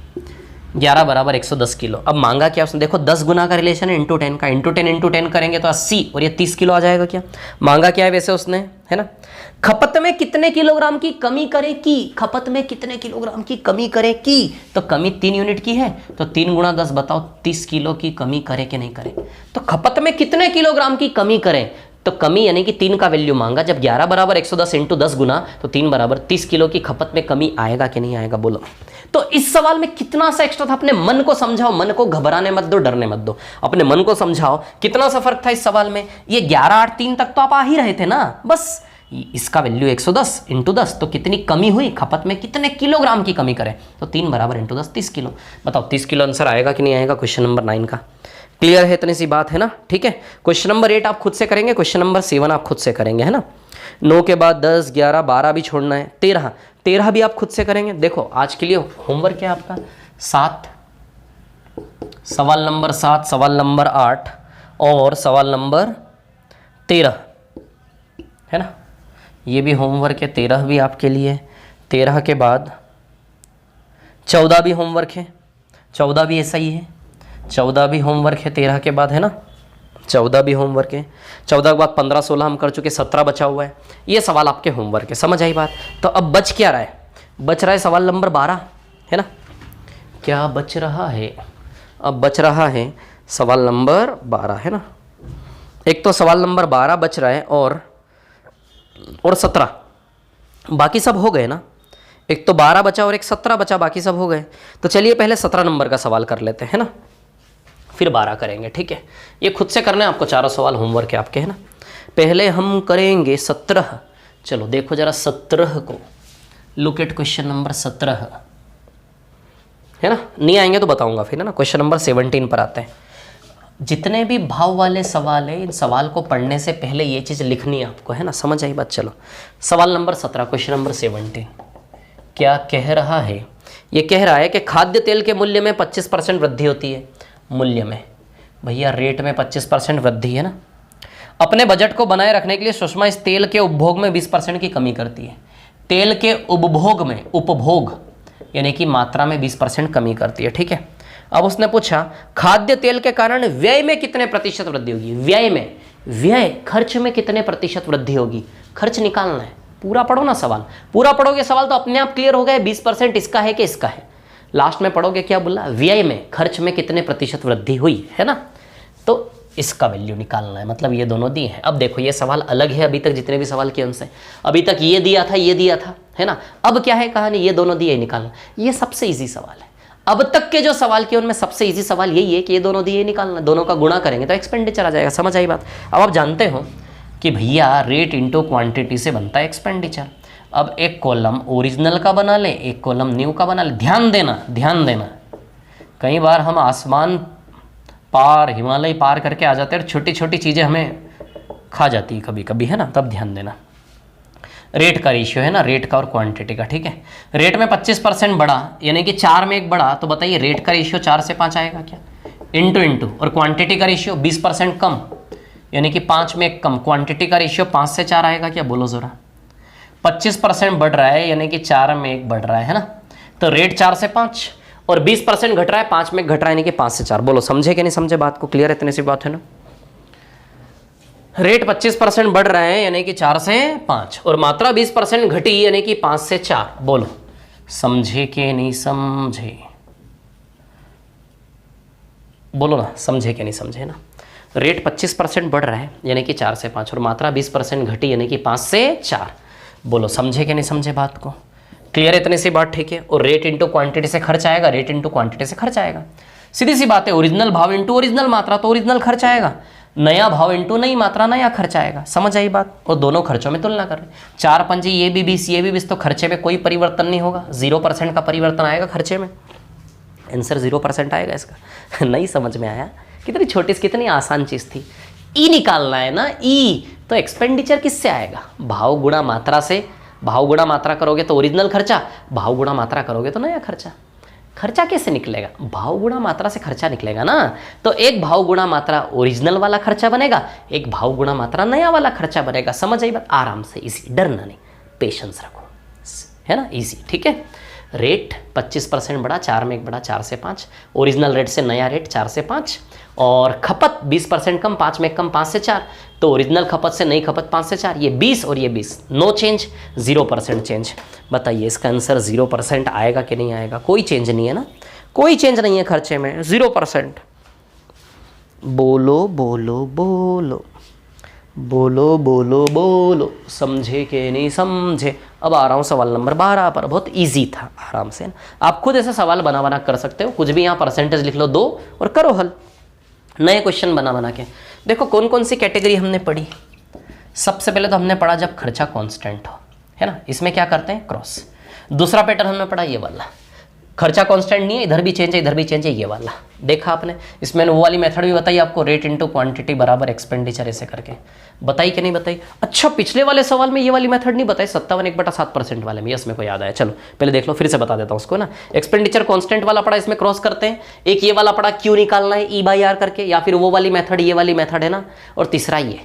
11 बराबर 110 किलो। अब मांगा क्या उसने, देखो 10 गुना का रिलेशन है इंटू 10 का, इंटू 10 करेंगे तो 80 और ये 30 किलो आ जाएगा क्या। मांगा क्या है वैसे उसने, है ना, खपत में कितने किलोग्राम की कमी करे की, खपत में कितने किलोग्राम की कमी करे की, तो कमी 3 यूनिट की है, तो 3 × 10 बताओ 30 किलो की कमी करे कि नहीं करे। तो खपत में कितने किलोग्राम की कमी करें, तो कमी यानी कि 3 का वैल्यू मांगा, जब 11 बराबर 110 इंटू 10 गुना, तो 3 बराबर 30 किलो की खपत में कमी आएगा कि नहीं आएगा। बोलो। तो इस सवाल में कितना सा एक्स्ट्रा था, अपने मन को समझाओ, मन को घबराने मत दो, डरने मत दो, अपने मन को समझाओ कितना सा फर्क था इस सवाल में। ये 11 8 3 तक तो आप आ ही रहे थे ना, बस इसका वैल्यू 110 इंटू 10, तो कितनी कमी हुई, खपत में कितने किलोग्राम की कमी करें, तो 3 बराबर इंटू 10 30 किलो। बताओ 30 किलो आंसर आएगा कि नहीं आएगा क्वेश्चन नंबर 9 का। क्लियर है, इतनी सी बात है ना, ठीक है। क्वेश्चन नंबर 8 आप खुद से करेंगे, क्वेश्चन नंबर 7 आप खुद से करेंगे, है ना। 9 के बाद 10 11 12 भी छोड़ना है, 13 भी आप खुद से करेंगे। देखो आज के लिए होमवर्क है आपका 7, सवाल नंबर 7, सवाल नंबर 8 और सवाल नंबर 13, है ना। ये भी होमवर्क है, 13 भी आपके लिए। 13 के बाद 14 भी होमवर्क है, 14 भी ऐसा ही है, 14 भी होमवर्क है 13 के बाद, है ना। 14 भी होमवर्क है। 14 के बाद 15 16 हम कर चुके, 17 बचा हुआ है। ये सवाल आपके होमवर्क है, समझ आई बात। तो अब बच क्या रहा है, बच रहा है सवाल नंबर 12, है ना। क्या बच रहा है, अब बच रहा है सवाल नंबर 12, है ना। एक तो सवाल नंबर 12 बच रहा है और 17, बाकी सब हो गए ना। एक तो 12 बचा और एक 17 बचा, बाकी सब हो गए। तो चलिए पहले 17 नंबर का सवाल कर लेते हैं ना, फिर 12 करेंगे, ठीक है। ये खुद से करने हैं आपको, चारों सवाल होमवर्क है आपके, है ना। पहले हम करेंगे 17। चलो देखो जरा 17 को, लुक एट क्वेश्चन नंबर 17, है ना। नहीं आएंगे तो बताऊंगा फिर, है ना। क्वेश्चन नंबर 17 पर आते हैं। जितने भी भाव वाले सवाल है, इन सवाल को पढ़ने से पहले ये चीज़ लिखनी है आपको, है ना। समझ आई बात। चलो सवाल नंबर 17, क्वेश्चन नंबर 17 क्या कह रहा है। ये कह रहा है कि खाद्य तेल के मूल्य में 25% वृद्धि होती है। मूल्य में भैया, रेट में 25% वृद्धि है ना। अपने बजट को बनाए रखने के लिए सुषमा इस तेल के उपभोग में 20% की कमी करती है। तेल के उपभोग में, उपभोग यानी कि मात्रा में 20% कमी करती है, ठीक है। अब उसने पूछा खाद्य तेल के कारण व्यय में कितने प्रतिशत वृद्धि होगी। व्यय में, व्यय खर्च में कितने प्रतिशत वृद्धि होगी, खर्च निकालना है। पूरा पढ़ो ना सवाल, पूरा पढ़ोगे सवाल तो अपने आप क्लियर हो गया 20% इसका है कि इसका है। लास्ट में पढ़ोगे क्या बोला, व्यय में, खर्च में कितने प्रतिशत वृद्धि हुई, है ना। तो इसका वैल्यू निकालना है, मतलब ये दोनों दिए हैं। अब देखो ये सवाल अलग है अभी तक जितने भी सवाल किए उनसे। अभी तक ये दिया था, ये दिया था, है ना। अब क्या है कहानी, ये दोनों दिए निकालना। ये सबसे इजी सवाल है अब तक के जो सवाल किए उनमें, सबसे इजी सवाल यही है कि ये दोनों दिए निकालना। दोनों का गुणा करेंगे तो एक्सपेंडिचर आ जाएगा। समझ आई बात। अब आप जानते हो कि भैया रेट इंटू क्वांटिटी से बनता है एक्सपेंडिचर। अब एक कॉलम ओरिजिनल का बना लें, एक कॉलम न्यू का बना लें। ध्यान देना, ध्यान देना, कई बार हम आसमान पार, हिमालय पार करके आ जाते हैं और छोटी छोटी चीज़ें हमें खा जाती है कभी कभी, है ना। तब ध्यान देना। रेट का रेशियो है ना, रेट का और क्वांटिटी का, ठीक है। रेट में 25% बढ़ा यानी कि 4 में 1 बढ़ा, तो बताइए रेट का रेशियो 4 से 5 आएगा क्या, इंटू इंटू। और क्वांटिटी का रेशियो 20% कम यानी कि 5 में 1 कम, क्वांटिटी का रेशियो 5 से 4 आएगा क्या, बोलो ज़रा। 25% बढ़ रहा है यानी कि 4 में 1 बढ़ रहा है ना। तो रेट 4 से 5 और 20% घट रहा है, 5 में 1 घट रहा है यानी कि 5 से 4। बोलो समझे कि नहीं समझे बात को, क्लियर है, इतनी सी बात है ना। रेट 25% बढ़ रहा है यानी कि 4 से 5 और मात्रा 20% घटी यानी कि 5 से 4। बोलो समझे कि नहीं समझे, बोलो ना, समझे कि नहीं समझे ना। रेट 25% बढ़ रहा है यानी कि 4 से 5 और मात्रा 20% घटी यानी कि 5 से 4। बोलो समझे कि नहीं समझे बात को, क्लियर है, इतनी सी बात, ठीक है। और रेट इंटू क्वांटिटी से खर्च आएगा, रेट इंटू क्वांटिटी से खर्च आएगा, सीधी सी बात है। ओरिजिनल भाव इंटू ओरिजिनल मात्रा तो ओरिजिनल खर्च आएगा, नया भाव इंटू नई मात्रा नया खर्च आएगा। समझ आई बात। और दोनों खर्चों में तुलना कर रहे, 4 पंजे ये भी 20 ये भी 20, तो खर्चे में कोई परिवर्तन नहीं होगा, 0% का परिवर्तन आएगा खर्चे में। आंसर 0% आएगा इसका। नहीं समझ में आया, कितनी छोटी कितनी आसान चीज़ थी। ई निकालना है ना, ई। तो एक्सपेंडिचर किससे आएगा, भाव गुणा मात्रा से। भाव गुणा मात्रा करोगे तो ओरिजिनल खर्चा, भाव गुणा मात्रा करोगे तो नया खर्चा। खर्चा कैसे निकलेगा, भाव गुणा मात्रा से खर्चा निकलेगा ना। तो एक भाव गुणा मात्रा ओरिजिनल वाला खर्चा बनेगा, एक भाव गुणा मात्रा नया वाला खर्चा बनेगा। समझ आई बात। आराम से, इजी, डरना नहीं, पेशेंस रखो, है ना, इजी, ठीक है। रेट 25% बढ़ा, 4 में 1 बढ़ा, 4 से 5। ओरिजिनल रेट से नया रेट 4 से 5 और खपत 20% कम, 5 में 1 कम, 5 से 4। तो ओरिजिनल खपत से नई खपत 5 से 4, ये 20 और ये 20, नो चेंज, 0% चेंज। बताइए इसका आंसर 0% आएगा कि नहीं आएगा। कोई चेंज नहीं है ना, कोई चेंज नहीं है खर्चे में, 0%। बोलो बोलो बोलो बोलो बोलो बोलो, समझे कि नहीं समझे। अब आ रहा हूँ सवाल नंबर 12 पर। बहुत इजी था, आराम से आप खुद ऐसे सवाल बना बना कर सकते हो। कुछ भी यहाँ परसेंटेज लिख लो 2 और करो हल, नए क्वेश्चन बना बना के। देखो कौन कौन सी कैटेगरी हमने पढ़ी। सबसे पहले तो हमने पढ़ा जब खर्चा कांस्टेंट हो, है ना, इसमें क्या करते हैं, क्रॉस। दूसरा पैटर्न हमने पढ़ा ये वाला, खर्चा कांस्टेंट नहीं है, इधर भी चेंज है इधर भी चेंज है, ये वाला देखा आपने। इसमें वो वाली मेथड भी बताई आपको, रेट इंटू क्वांटिटी बराबर एक्सपेंडिचर, ऐसे करके बताई कि नहीं बताई। अच्छा पिछले वाले सवाल में ये वाली मेथड नहीं बताई, 57.1/7% वाले में, यस मेरे को याद आया। चलो पहले देख लो, फिर से बता देता हूँ उसको ना। एक्सपेंडिचर कांस्टेंट वाला पढ़ा, इसमें क्रॉस करते हैं। एक ये वाला पढ़ा, क्यों निकालना है, E/R करके, या फिर वो वाली मेथड, ये वाली मेथड है ना। और तीसरा ये,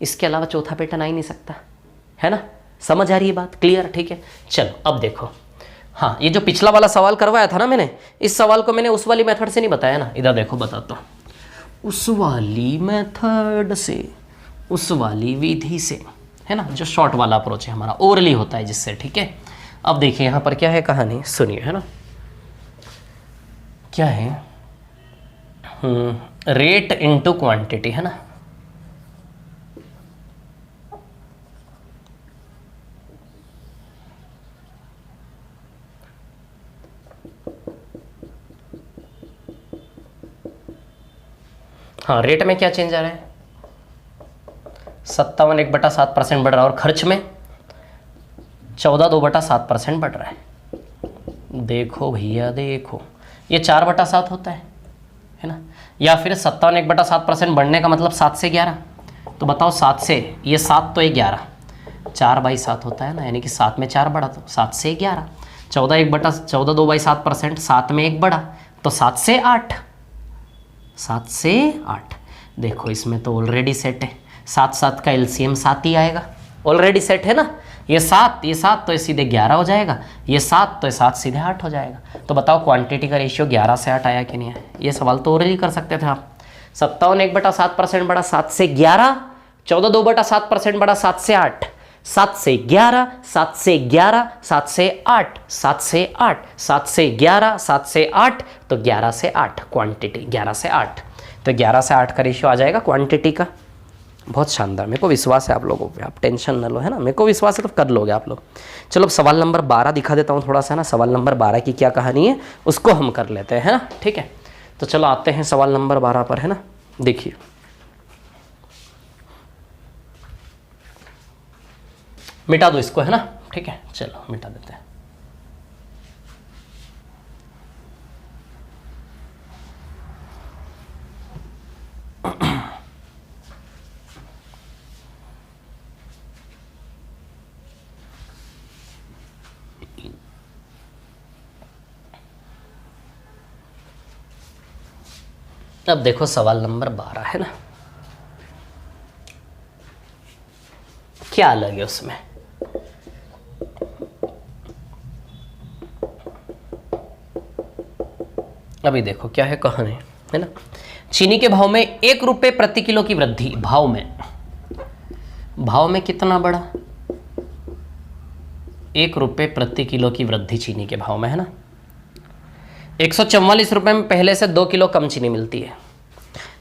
इसके अलावा चौथा पैटर्न आ ही नहीं सकता, है ना। समझ आ रही है बात, क्लियर, ठीक है। चलो अब देखो, हाँ ये जो पिछला वाला सवाल करवाया था ना मैंने, इस सवाल को मैंने उस वाली मेथड से नहीं बताया ना। इधर देखो बताता हूँ, उस वाली मेथड से, उस वाली विधि से, है ना, जो शॉर्ट वाला अप्रोच है हमारा, ओरली होता है जिससे, ठीक है। अब देखिए यहाँ पर क्या है कहानी, सुनिए, है ना। क्या है, रेट इंटू क्वांटिटी, है ना। हाँ, रेट में क्या चेंज आ रहा है? 57 1/7% बढ़ रहा है, और खर्च में 14 2/7% बढ़ रहा है। देखो भैया देखो, ये 4/7 होता है ना? या फिर 57 1/7% बढ़ने का मतलब 7 से 11। तो बताओ 7 से, ये 7 तो 11, 4/7 होता है ना, यानी कि 7 में 4 बढ़ा तो 7 से 11। 14 2/7%, 7 में 1 बढ़ा तो 7 से 8, 7 से 8। देखो इसमें तो ऑलरेडी सेट है, 7 7 का एलसीएम 7 ही आएगा, ऑलरेडी सेट है ना। ये 7 तो ये सीधे 11 हो जाएगा, ये 7 तो ये 7 सीधे 8 हो जाएगा। तो बताओ क्वांटिटी का रेशियो 11 से 8 आया कि नहीं आया? ये सवाल तो ऑलरेडी कर सकते थे आप। 57 1/7% बढ़ा 7 से 11, 14 2/7% बढ़ा 7 से 8, 7 से 11, 7 से 11, 7 से 8, 7 से 8, 7 से 11, 7 से 8, तो 11 से 8 क्वांटिटी, 11 से 8, तो 11 से 8 का रेशियो आ जाएगा क्वांटिटी का। बहुत शानदार, मेरे को विश्वास है आप लोगों पे, आप टेंशन न लो, है ना, मेरे को विश्वास है तो कर लोगे आप लोग। चलो अब सवाल नंबर 12 दिखा देता हूँ थोड़ा सा ना, सवाल नंबर 12 की क्या कहानी है उसको हम कर लेते हैं, है ना, ठीक है। तो चलो आते हैं सवाल नंबर 12 पर, है ना। देखिए मिटा दो इसको, है ना, ठीक है, चलो मिटा देते हैं। अब देखो सवाल नंबर 12 है ना, क्या अलग है उसमें। अभी देखो क्या है कहानी, है ना। चीनी के भाव में 1 रुपये प्रति किलो की वृद्धि, भाव में कितना बढ़ा? 1 रुपये प्रति किलो की वृद्धि चीनी के भाव में, है ना। 144 रुपये में पहले से 2 किलो कम चीनी मिलती है।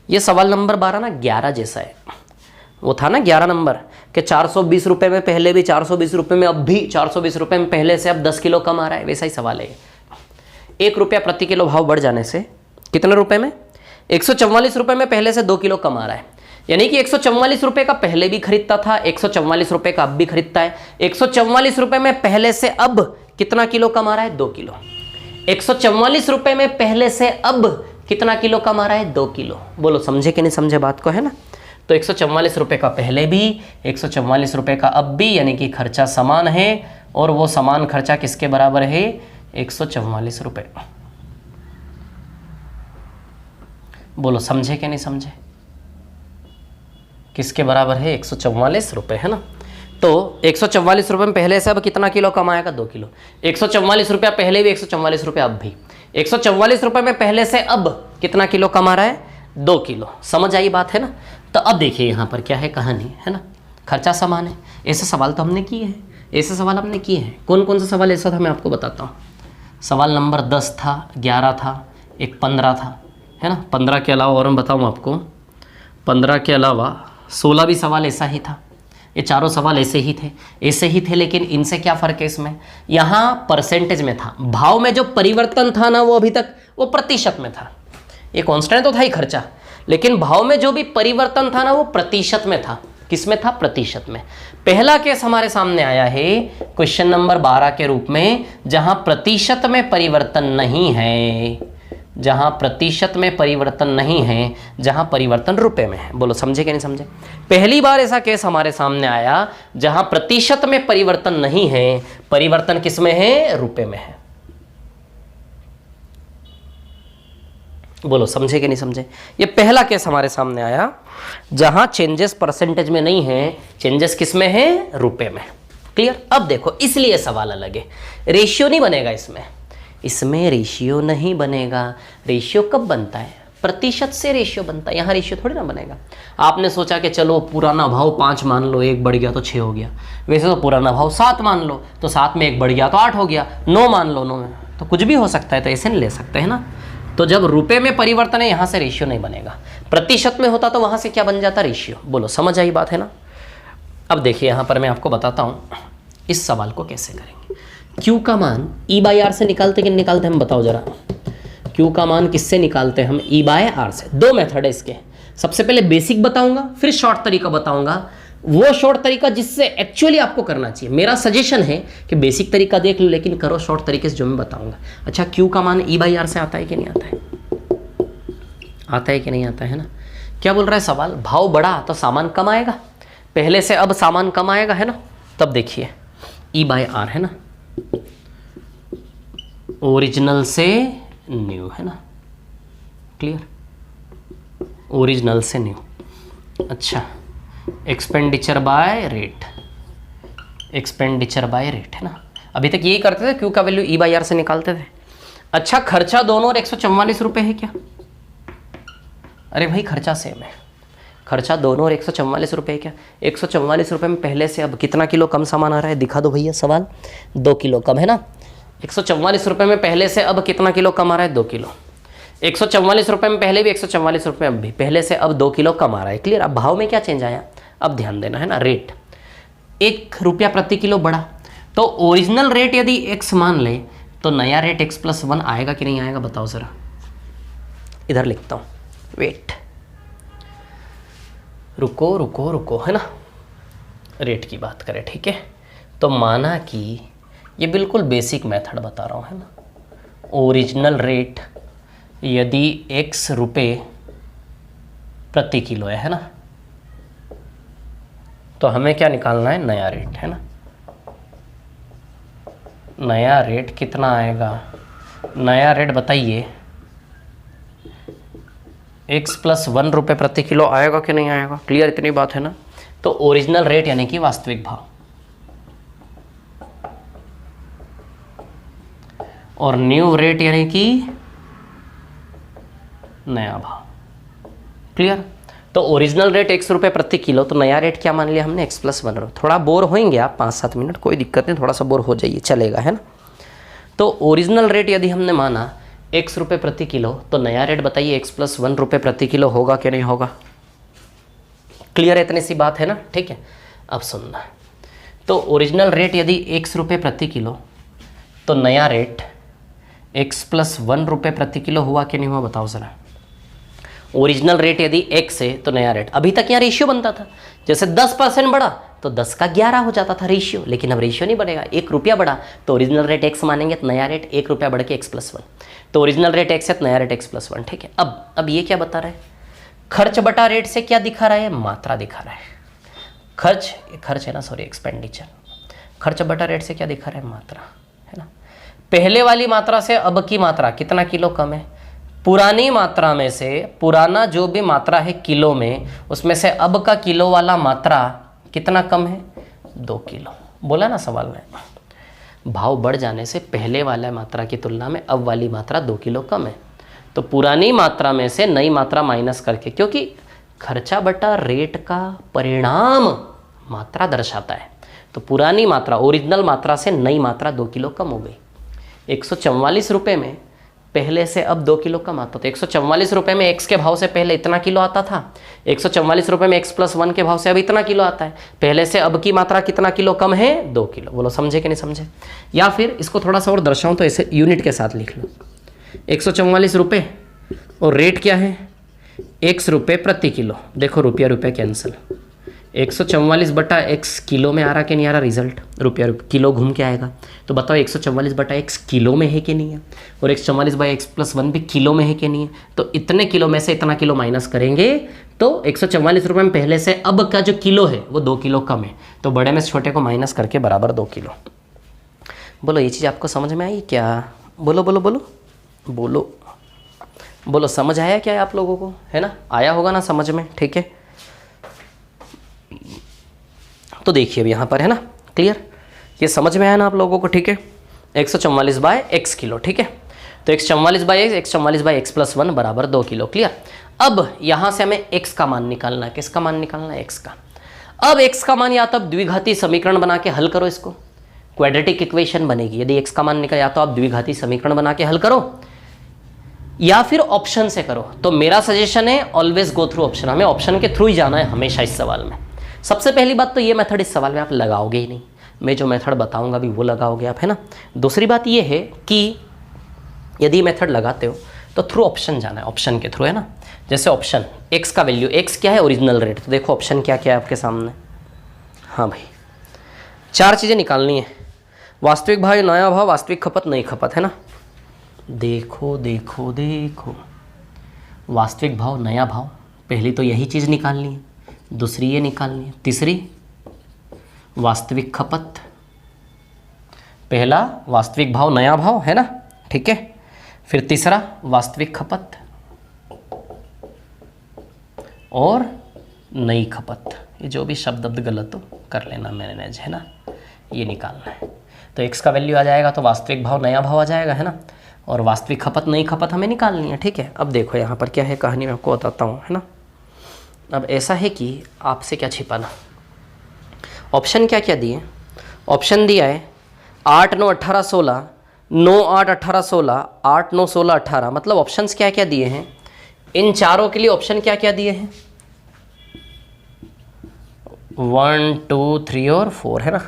ये सवाल नंबर 12 ना 11 जैसा है, वो था ना 11 नंबर कि 420 रुपये में पहले भी 420 रुपये में अब भी 420 रुपये में पहले से अब 10 किलो कम आ रहा है, वैसा ही सवाल है। 1 रुपया प्रति किलो भाव बढ़ जाने से कितने रुपए में? 144 रुपये में पहले से 2 किलो कम आ रहा है, यानी कि 144 रुपये का पहले भी खरीदता था, 144 रुपये का अब भी खरीदता है। 144 रुपये में पहले से अब कितना किलो कम आ रहा है? 2 किलो। 144 रुपये में पहले से अब कितना किलो कम आ रहा है? 2 किलो। बोलो समझे कि नहीं समझे बात को, है ना। तो 144 रुपये का पहले भी, 144 रुपये का अब भी, यानी कि खर्चा समान है, और वो समान खर्चा किसके बराबर है? 144 रुपये। बोलो समझे कि नहीं समझे? किसके बराबर है? 144 रुपये, है ना। तो 144 रुपये में पहले से अब कितना किलो कमाएगा? 2 किलो। 144 रुपया पहले भी, 144 रुपया अब भी। 144 रुपये में पहले से अब कितना किलो कमा रहा है? 2 किलो। समझ आई बात, है ना। तो अब देखिए यहाँ पर क्या है कहानी, है ना। खर्चा समान है, ऐसे सवाल तो हमने किए हैं, ऐसे सवाल हमने किए हैं। कौन कौन सा सवाल ऐसा था मैं आपको बताता हूँ। सवाल नंबर 10 था, 11 था, एक 15 था, है ना। 15 के अलावा और मैं बताऊँ आपको, 15 के अलावा 16 भी सवाल ऐसा ही था। ये चारों सवाल ऐसे ही थे, लेकिन इनसे क्या फ़र्क है इसमें? यहाँ परसेंटेज में था, भाव में जो परिवर्तन था ना वो अभी तक वो प्रतिशत में था। ये कांस्टेंट तो था ही खर्चा, लेकिन भाव में जो भी परिवर्तन था ना वो प्रतिशत में था। किस में था? प्रतिशत में। पहला केस हमारे सामने आया है क्वेश्चन नंबर 12 के रूप में, जहां प्रतिशत में परिवर्तन नहीं है, जहां प्रतिशत में परिवर्तन नहीं है, जहां परिवर्तन रुपए में है। बोलो समझे कि नहीं समझे? पहली बार ऐसा केस हमारे सामने आया जहां प्रतिशत में परिवर्तन नहीं है, परिवर्तन किस में है? रुपए में है। बोलो समझे कि नहीं समझे? ये पहला केस हमारे सामने आया जहां चेंजेस परसेंटेज में नहीं है, चेंजेस किस में है? रुपए में। क्लियर? अब देखो इसलिए सवाल अलग है, रेशियो नहीं बनेगा इसमें रेशियो नहीं बनेगा। रेशियो कब बनता है? प्रतिशत से रेशियो बनता है, यहाँ रेशियो थोड़ी ना बनेगा। आपने सोचा कि चलो पुराना भाव 5 मान लो, 1 बढ़ गया तो 6 हो गया। वैसे तो पुराना भाव 7 मान लो, तो 7 में 1 बढ़ गया तो 8 हो गया। 9 मान लो, 9 में तो कुछ भी हो सकता है, तो ऐसे नहीं ले सकते, है ना। तो जब रुपए में परिवर्तन है, यहाँ से रेशियो नहीं बनेगा। प्रतिशत में होता तो वहाँ से क्या बन जाता? रेशियो। बोलो समझ आई बात, है ना। अब देखिए यहाँ पर मैं आपको बताता हूँ इस सवाल को कैसे करेंगे। Q का मान E/R से निकालते कि नहीं निकालते हम बताओ जरा। Q का मान किससे निकालते हैं हम? E/R से। 2 मेथड है इसके। सबसे पहले बेसिक बताऊंगा, फिर शॉर्ट तरीका बताऊंगा, वो शॉर्ट तरीका जिससे एक्चुअली आपको करना चाहिए। मेरा सजेशन है कि बेसिक तरीका देख लो, लेकिन करो शॉर्ट तरीके से जो मैं बताऊंगा। अच्छा, क्यू का मान E/R से आता है कि नहीं आता है? आता है कि नहीं आता है ना? क्या बोल रहा है सवाल? भाव बढ़ा तो सामान कम आएगा, पहले से अब सामान कम आएगा, है ना? तब देखिए E/R है ना, ओरिजिनल से न्यू, है ना? क्लियर, ओरिजिनल से न्यू। अच्छा, expenditure by rate, expenditure by rate, है ना? अभी तक यही करते थे, क्यू का वैल्यू E/R से निकालते थे। अच्छा, खर्चा दोनों और 144 रुपये है क्या? अरे भाई खर्चा सेम है, खर्चा दोनों और 144 रुपये क्या? 144 रुपये में पहले से अब कितना किलो कम सामान आ रहा है? दिखा दो भैया सवाल। 2 किलो कम, है ना? 144 रुपये में पहले से अब कितना किलो कम आ रहा है? 2 किलो। 144 रुपये में पहले भी, 144 रुपये अब भी, पहले से अब 2 किलो कम आ रहा है। क्लियर? अब भाव में क्या चेंज आया? अब ध्यान देना, है ना? रेट 1 रुपया प्रति किलो बढ़ा, तो ओरिजिनल रेट यदि x मान ले तो नया रेट x+1 आएगा कि नहीं आएगा? बताओ ज़रा। इधर लिखता हूँ, वेट, रुको रुको रुको, है ना? रेट की बात करें, ठीक है? तो माना कि ये बिल्कुल बेसिक मेथड बता रहा हूँ, है ना? ओरिजिनल रेट यदि x रुपये प्रति किलो है ना? तो हमें क्या निकालना है? नया रेट, है ना? नया रेट कितना आएगा? नया रेट बताइए, x+1 रुपये प्रति किलो आएगा कि नहीं आएगा? क्लियर, इतनी बात है ना? तो ओरिजिनल रेट यानी कि वास्तविक भाव, और न्यू रेट यानी कि नया भाव। क्लियर? तो ओरिजिनल रेट x रुपये प्रति किलो, तो नया रेट क्या मान लिया हमने? x+1 रुपये। थोड़ा बोर होंगे आप 5-7 मिनट, कोई दिक्कत नहीं, थोड़ा सा बोर हो जाइए, चलेगा, है ना? तो ओरिजिनल रेट यदि हमने माना x रुपये प्रति किलो, तो नया रेट बताइए x+1 रुपये प्रति किलो होगा कि नहीं होगा? क्लियर है? इतनी सी बात है ना? ठीक है, अब सुनना। तो ओरिजिनल रेट यदि x रुपये प्रति किलो, तो नया रेट x+1 रुपये प्रति किलो हुआ कि नहीं हुआ? बताओ ज़रा। ओरिजिनल रेट यदि x है तो नया रेट, अभी तक यहाँ रेशियो बनता था, जैसे 10% बढ़ा तो 10 का 11 हो जाता था रेशियो, लेकिन अब रेशियो नहीं बढ़ेगा। 1 रुपया बढ़ा तो ओरिजिनल रेट x मानेंगे, तो नया रेट 1 रुपया बढ़ के x+1, तो ओरिजिनल रेट x है तो नया रेट x+1। ठीक है, अब ये क्या बता रहा है? खर्च बटा रेट से क्या दिखा रहा है? मात्रा दिखा रहा है। खर्च है ना, सॉरी, एक्सपेंडिचर। खर्च बटा रेट से क्या दिखा रहा है? मात्रा, है ना? पहले वाली मात्रा से अब की मात्रा कितना किलो कम है? पुरानी मात्रा में से, पुराना जो भी मात्रा है किलो में, उसमें से अब का किलो वाला मात्रा कितना कम है? 2 किलो। बोला ना सवाल में, भाव बढ़ जाने से पहले वाला मात्रा की तुलना में अब वाली मात्रा 2 किलो कम है, तो पुरानी मात्रा में से नई मात्रा माइनस करके, क्योंकि खर्चा बटा रेट का परिणाम मात्रा दर्शाता है, तो पुरानी मात्रा, ओरिजिनल मात्रा से नई मात्रा 2 किलो कम हो गई। 144 रुपये में पहले से अब 2 किलो कम आता था। 144 रुपये में x के भाव से पहले इतना किलो आता था, 144 रुपये में x+1 के भाव से अब इतना किलो आता है। पहले से अब की मात्रा कितना किलो कम है? 2 किलो। बोलो समझे कि नहीं समझे? या फिर इसको थोड़ा सा और दर्शाऊं तो ऐसे यूनिट के साथ लिख लो, 144 रुपये और रेट क्या है? x रुपये प्रति किलो। देखो रुपया रुपया कैंसिल, 144 बटा x किलो में आ रहा कि नहीं आ रहा? रिजल्ट रुपया किलो घूम के आएगा। तो बताओ 144 बटा x किलो में है कि नहीं है, और 144 बाई x+1 भी किलो में है कि नहीं है? तो इतने किलो में से इतना किलो माइनस करेंगे तो 144 रुपये में पहले से अब का जो किलो है वो 2 किलो कम है, तो बड़े में छोटे को माइनस करके बराबर 2 किलो। बोलो ये चीज़ आपको समझ में आई क्या? बोलो बोलो बोलो बोलो बोलो, समझ आया क्या आप लोगों को? है ना, आया होगा ना समझ में? ठीक है, तो देखिए अब यहाँ पर, है ना, क्लियर, ये समझ में आया ना आप लोगों को? ठीक है, 144 बाय x किलो। ठीक है, तो 144 बाई x+1 बराबर 2 किलो। क्लियर? अब यहाँ से हमें x का मान निकालना है। किसका मान निकालना है? x का। अब x का मान या तो आप द्विघाती समीकरण बना के हल करो, इसको क्वाड्रेटिक इक्वेशन बनेगी। यदि x का मान निकल, या तो आप द्विघाती समीकरण बना के हल करो या फिर ऑप्शन से करो। तो मेरा सजेशन है ऑलवेज गो थ्रू ऑप्शन, हमें ऑप्शन के थ्रू ही जाना है हमेशा इस सवाल में। सबसे पहली बात तो ये मेथड इस सवाल में आप लगाओगे ही नहीं, मैं जो मेथड बताऊंगा अभी वो लगाओगे आप, है ना। दूसरी बात ये है कि यदि मेथड लगाते हो तो थ्रू ऑप्शन जाना है, ऑप्शन के थ्रू, है ना। जैसे ऑप्शन x का वैल्यू, x क्या है ओरिजिनल रेट, तो देखो ऑप्शन क्या क्या है आपके सामने। हाँ भाई, 4 चीज़ें निकालनी है, वास्तविक भाव, नया भाव, वास्तविक खपत, नई खपत, है ना। देखो देखो देखो, वास्तविक भाव, नया भाव, पहली तो यही चीज़ निकालनी है, दूसरी ये निकालनी है, तीसरी वास्तविक खपत, पहला वास्तविक भाव नया भाव, है ना, ठीक है, फिर तीसरा वास्तविक खपत और नई खपत। ये जो भी शब्द गलत हो कर लेना मैनेज, है ना, ये निकालना है। तो x का वैल्यू आ जाएगा तो वास्तविक भाव नया भाव आ जाएगा, है ना, और वास्तविक खपत नई खपत हमें निकालनी है, ठीक है। अब देखो यहाँ पर क्या है, कहानी मैं आपको बताता हूँ, है ना। अब ऐसा है कि आपसे क्या छिपाना, ऑप्शन क्या क्या दिए, ऑप्शन दिया है 8 9 18 16, 9 8 18 16, 8 9 16 18, मतलब ऑप्शंस क्या क्या दिए हैं, इन चारों के लिए ऑप्शन क्या क्या दिए हैं, 1 2 3 और 4, है ना।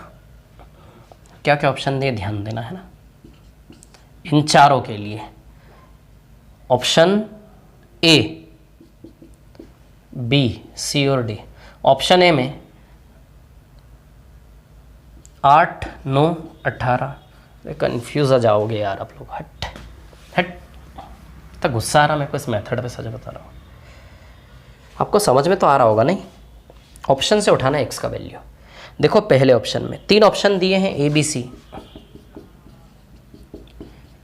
क्या क्या ऑप्शन दिए ध्यान देना, है ना, इन चारों के लिए। ऑप्शन ए, बी, सी और डी। ऑप्शन ए में 8 9 18, कंफ्यूज हो जाओगे यार आप लोग, हट हट, तो गुस्सा आ रहा मेरे को इस मेथड पे, सच बता रहा हूँ। आपको समझ में तो आ रहा होगा नहीं। ऑप्शन से उठाना है x का वैल्यू। देखो पहले ऑप्शन में 3 ऑप्शन दिए हैं A B C.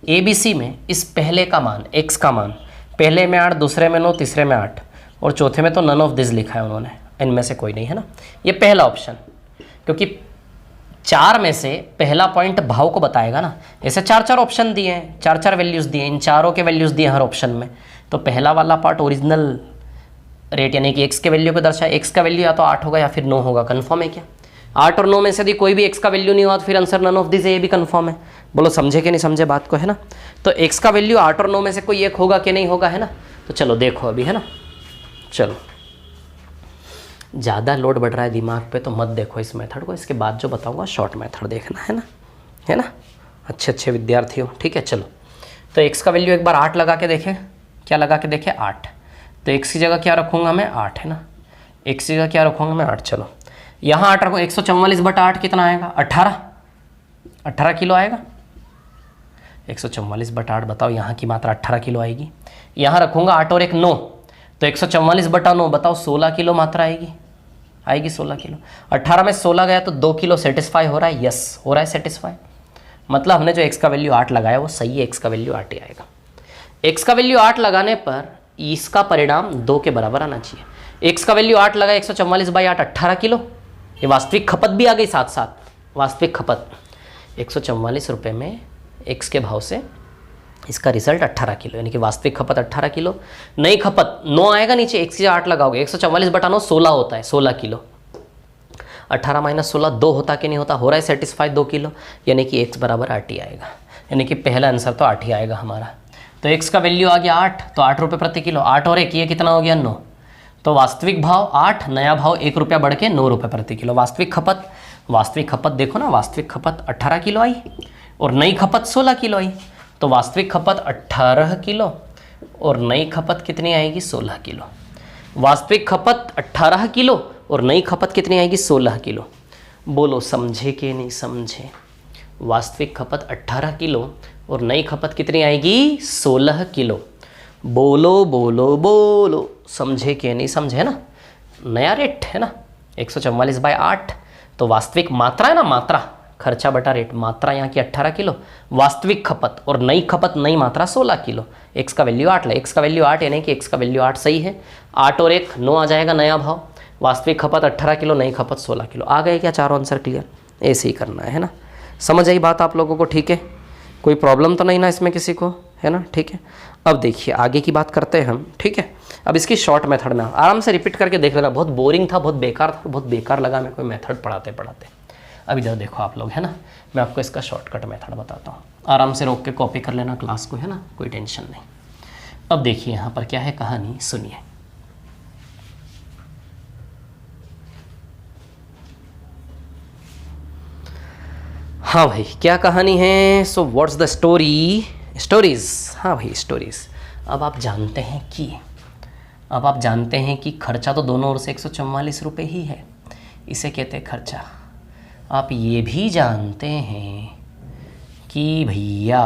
A B C में इस पहले का मान, x का मान, पहले में 8, दूसरे में 9, तीसरे में 8 और चौथे में तो नन ऑफ दिस लिखा है उन्होंने, इनमें से कोई नहीं, है ना। ये पहला ऑप्शन, क्योंकि 4 में से पहला पॉइंट भाव को बताएगा ना। ऐसे 4 ऑप्शन दिए हैं, 4 वैल्यूज़ दिए, इन चारों के वैल्यूज़ दिए हर ऑप्शन में, तो पहला वाला पार्ट ओरिजिनल रेट यानी कि x के वैल्यू को दर्शाए। x का वैल्यू या तो 8 होगा या फिर 9 होगा, कन्फर्म है क्या। 8 और 9 में से यदि कोई भी x का वैल्यू नहीं हुआ तो फिर आंसर नन ऑफ दिस है, ये भी कन्फर्म है। बोलो समझे कि नहीं समझे बात को, है ना। तो x का वैल्यू 8 और 9 में से कोई एक होगा कि नहीं होगा, है ना। तो चलो देखो अभी, है ना, चलो ज़्यादा लोड बढ़ रहा है दिमाग पे तो मत देखो इस मेथड को, इसके बाद जो बताऊँगा शॉर्ट मेथड देखना, है ना, है ना। अच्छे विद्यार्थी हो, ठीक है। चलो तो x का वैल्यू एक बार 8 लगा के देखें, क्या लगा के देखें 8, तो x की जगह क्या रखूँगा मैं 8, है ना, x की जगह क्या रखूँगा मैं 8। चलो यहाँ 8 रखो, 144/8 कितना आएगा 18 किलो आएगा। 144/8 बताओ, यहाँ की मात्रा 18 किलो आएगी। यहाँ रखूँगा 8 और 1 9, तो 144/9 बताओ 16 किलो मात्रा आएगी 16 किलो। 18 में 16 गया तो 2 किलो सेटिस्फाई हो रहा है, यस हो रहा है सेटिस्फाई। मतलब हमने जो x का वैल्यू 8 लगाया वो सही है, x का वैल्यू 8 ही आएगा। x का वैल्यू 8 लगाने पर इसका परिणाम 2 के बराबर आना चाहिए। x का वैल्यू 8 लगा, 144/8 18 किलो, ये वास्तविक खपत भी आ गई साथ साथ, वास्तविक खपत 144 रुपये में x के भाव से इसका रिजल्ट 18 किलो, यानी कि वास्तविक खपत 18 किलो। नई खपत 9 आएगा नीचे, x की 8 लगाओगे, 144/9 16 होता है, 16 किलो। 18 - 16 2 होता कि नहीं होता, हो रहा है सेटिस्फाई 2 किलो, यानी कि x बराबर 8 ही आएगा, यानी कि पहला आंसर तो 8 ही आएगा हमारा। तो x का वैल्यू आ गया 8, तो 8 रुपये प्रति किलो, 8 और 1 ये कितना हो गया 9, तो वास्तविक भाव 8, नया भाव 1 रुपया बढ़ के 9 रुपये प्रति किलो। वास्तविक खपत देखो ना, वास्तविक खपत 18 किलो आई और नई खपत 16 किलो आई, तो वास्तविक खपत 18 किलो और नई खपत कितनी आएगी 16 किलो। वास्तविक खपत 18 किलो और नई खपत कितनी आएगी 16 किलो। बोलो समझे कि नहीं समझे। वास्तविक खपत 18 किलो और नई खपत कितनी आएगी 16 किलो। बोलो बोलो बोलो, समझे कि नहीं समझे, है ना। नया रेट है ना 144/8, तो वास्तविक मात्रा है ना, मात्रा खर्चा बटा रेट, मात्रा यहाँ की 18 किलो, वास्तविक खपत और नई खपत नई मात्रा 16 किलो। x का वैल्यू 8 x का वैल्यू 8 यानी कि x का वैल्यू 8 सही है। 8 और 1 9 आ जाएगा नया भाव, वास्तविक खपत 18 किलो, नई खपत 16 किलो। आ गए क्या चारों आंसर क्लियर, ऐसे ही करना है ना। समझ आई बात आप लोगों को, ठीक है, कोई प्रॉब्लम तो नहीं ना इसमें किसी को, है ना, ठीक है। अब देखिए आगे की बात करते हैं हम, ठीक है। अब इसकी शॉर्ट मेथड में आराम से रिपीट करके देख लेना, बहुत बोरिंग था, बहुत बेकार था, बहुत बेकार लगा मेरे को मेथड पढ़ाते पढ़ाते। अब इधर देखो आप लोग, है ना, मैं आपको इसका शॉर्टकट मेथड बताता हूँ, आराम से रोक के कॉपी कर लेना क्लास को, है ना, कोई टेंशन नहीं। अब देखिए यहाँ पर क्या है कहानी, सुनिए। हाँ भाई क्या कहानी है, सो व्हाट्स द स्टोरीज। हाँ भाई स्टोरीज। अब आप जानते हैं कि अब आप जानते हैं कि खर्चा तो दोनों ओर से 144 रुपये ही है, इसे कहते हैं खर्चा। आप ये भी जानते हैं कि भैया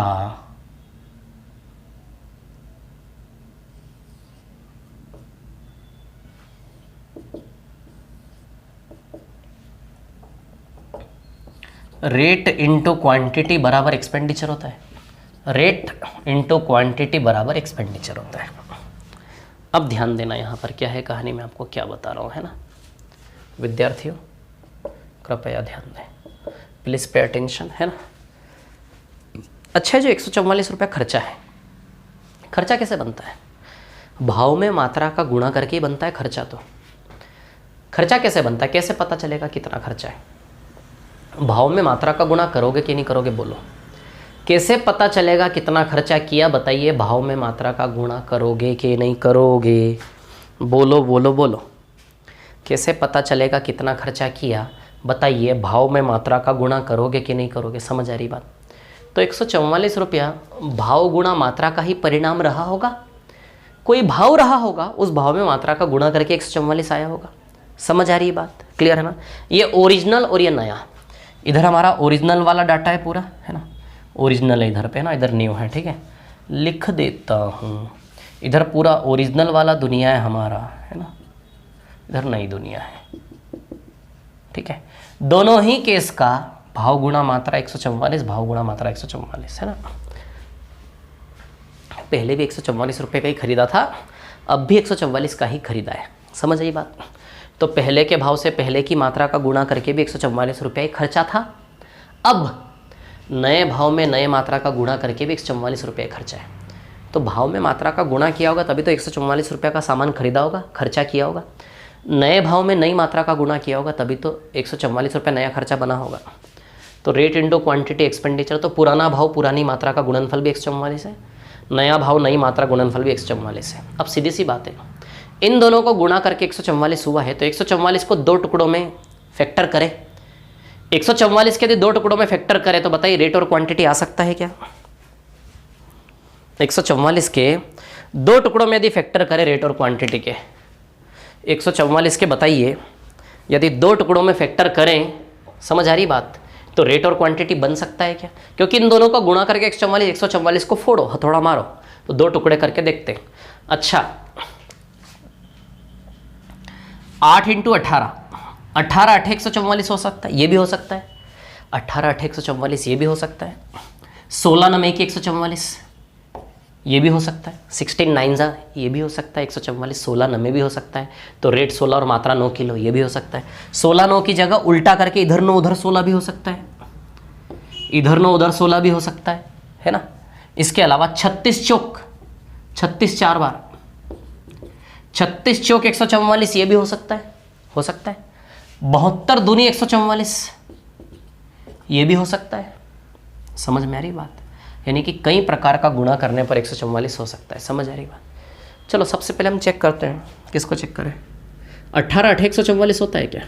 रेट इंटू क्वांटिटी बराबर एक्सपेंडिचर होता है। रेट इंटू क्वांटिटी बराबर एक्सपेंडिचर होता है। अब ध्यान देना यहाँ पर क्या है कहानी में आपको क्या बता रहा हूँ, है ना विद्यार्थियों, कृपया ध्यान दें, प्लीज़ पे अटेंशन, है ना। अच्छा, जो 144 रुपये खर्चा है, खर्चा कैसे बनता है? भाव में मात्रा का गुणा करके ही बनता है खर्चा। तो खर्चा कैसे बनता है, कैसे पता चलेगा कितना खर्चा है? भाव में मात्रा का गुणा करोगे कि नहीं करोगे, बोलो। कैसे पता चलेगा कितना खर्चा किया, बताइए। भाव में मात्रा का गुणा करोगे कि नहीं करोगे, बोलो बोलो बोलो। कैसे पता चलेगा कितना खर्चा किया, बताइए। भाव में मात्रा का गुणा करोगे कि नहीं करोगे, समझ आ रही बात? तो 144 रुपया भाव गुणा मात्रा का ही परिणाम रहा होगा। कोई भाव रहा होगा, उस भाव में मात्रा का गुणा करके 144 आया होगा। समझ आ रही बात, क्लियर है ना। ये ओरिजिनल और ये नया, इधर हमारा ओरिजिनल वाला डाटा है पूरा, है ना, ओरिजिनल है इधर पे ना, इधर न्यू है, ठीक है, लिख देता हूँ। इधर पूरा ओरिजिनल वाला दुनिया है हमारा, है ना, इधर नई दुनिया है, ठीक है। दोनों ही केस का भाव गुणा मात्रा 144, भाव गुणा मात्रा 144, है ना। पहले भी 144 रुपये का ही खरीदा था, अब भी 144 का ही खरीदा है, समझ आई बात। तो पहले के भाव से पहले की मात्रा का गुणा करके भी 144 रुपये खर्चा था। अब नए भाव में नए मात्रा का गुणा करके भी 144 रुपये खर्चा है। तो भाव में मात्रा का गुणा किया होगा तभी तो 144 रुपये का सामान खरीदा होगा, खर्चा किया होगा। नए भाव में नई मात्रा का गुणा किया होगा तभी तो 144 रुपये नया खर्चा बना होगा। तो रेट इंटू क्वांटिटी एक्सपेंडिचर, तो पुराना भाव पुरानी मात्रा का गुणनफल भी 144 है, नया भाव नई मात्रा गुणनफल भी 144 है। अब सीधी सी बात है, इन दोनों को गुणा करके 144 हुआ है, तो 144 को 2 टुकड़ों में फैक्टर करें। 144 के यदि 2 टुकड़ों में फैक्टर करें तो बताइए रेट और क्वांटिटी आ सकता है क्या? 144 के 2 टुकड़ों में यदि फैक्टर करें रेट और क्वांटिटी के, 144 के बताइए यदि 2 टुकड़ों में फैक्टर करें, समझ आ रही बात, तो रेट और क्वांटिटी बन सकता है क्या? क्योंकि इन दोनों को गुणा करके 144 को फोड़ो, हथौड़ा मारो, तो 2 टुकड़े करके देखते हैं। अच्छा, 8 × 18, 18 8 144 हो सकता है, ये भी हो सकता है। 18 8 144 ये भी हो सकता है। 16 9 1 144 ये भी हो सकता है। 16 9 जा ये भी हो सकता है 144, 16 9 भी हो सकता है। तो रेट 16 और मात्रा 9 किलो ये भी हो सकता है। 16 9 की जगह उल्टा करके इधर 9 उधर 16 भी हो सकता है, इधर 9 उधर 16 भी हो सकता है ना। इसके अलावा 36 चौक 36 4 बार, 36 चौक 144 ये भी हो सकता है, 72 दूनी 144 ये भी हो सकता है। समझ में आ रही बात? यानी कि कई प्रकार का गुणा करने पर 144 हो सकता है। समझ आ रही बात? चलो सबसे पहले हम चेक करते हैं, किसको चेक करें? 18 8 144 होता है क्या,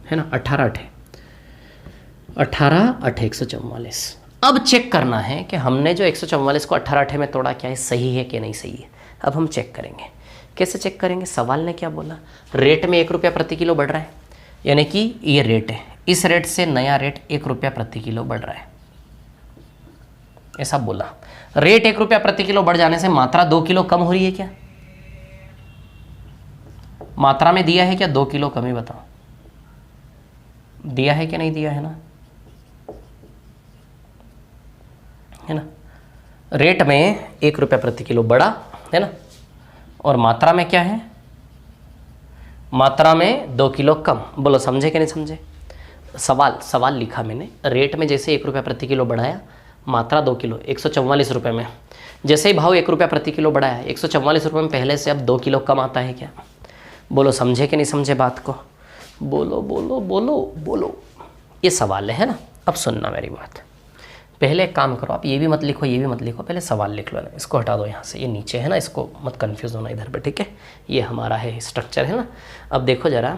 है ना। 18 8 144। अब चेक करना है कि हमने जो 144 को 18 8 में तोड़ा क्या है, सही है कि नहीं सही है। अब हम चेक करेंगे। कैसे चेक करेंगे? सवाल ने क्या बोला, रेट में 1 रुपया प्रति किलो बढ़ रहा है, यानी कि ये रेट है, इस रेट से नया रेट 1 रुपया प्रति किलो बढ़ रहा है, ऐसा बोला। रेट 1 रुपया प्रति किलो बढ़ जाने से मात्रा 2 किलो कम हो रही है क्या? मात्रा में दिया है क्या 2 किलो कमी, बताओ दिया है कि नहीं दिया है ना, है ना। रेट में 1 रुपया प्रति किलो बढ़ा, है ना, और मात्रा में क्या है, मात्रा में 2 किलो कम। बोलो समझे कि नहीं समझे? सवाल लिखा मैंने, रेट में जैसे 1 रुपया प्रति किलो बढ़ाया, मात्रा 2 किलो 144 रुपये में, जैसे ही भाव 1 रुपया प्रति किलो बढ़ाया 144 रुपये में पहले से अब 2 किलो कम आता है क्या? बोलो समझे कि नहीं समझे बात को? बोलो बोलो बोलो बोलो। ये सवाल है ना। अब सुनना मेरी बात, पहले एक काम करो, आप ये भी मत लिखो ये भी मत लिखो, पहले सवाल लिख लो ना, इसको हटा दो यहाँ से, ये नीचे है ना, इसको मत कंफ्यूज होना इधर पे, ठीक है। ये हमारा है स्ट्रक्चर, है ना। अब देखो जरा,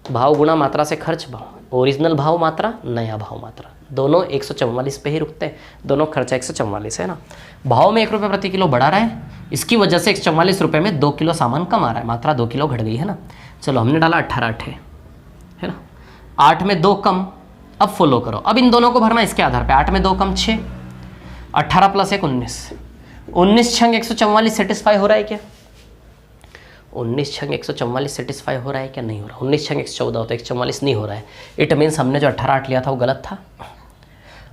भाव गुणा मात्रा से खर्च भाव, ओरिजिनल भाव मात्रा नया भाव मात्रा, दोनों 144 पे ही रुकते हैं, दोनों खर्चा 144 है ना। भाव में 1 रुपये प्रति किलो बढ़ा रहा है, इसकी वजह से 144 रुपये में 2 किलो सामान कम आ रहा है, मात्रा 2 किलो घट गई है ना। चलो हमने डाला 18 8 है ना, 8 में 2 कम। अब फॉलो करो, अब इन दोनों को भरना इसके आधार पे। 8 में 2 कम 6, 18 प्लस 1 19, 19 छंग 144 सेटिस्फाई हो रहा है क्या? 19 छंग 144 सेटिस्फाई हो रहा है क्या? नहीं हो रहा। 19 छंग 114 होता है, 144 नहीं हो रहा है। इट मीन्स हमने जो 18 8 लिया था वो गलत था।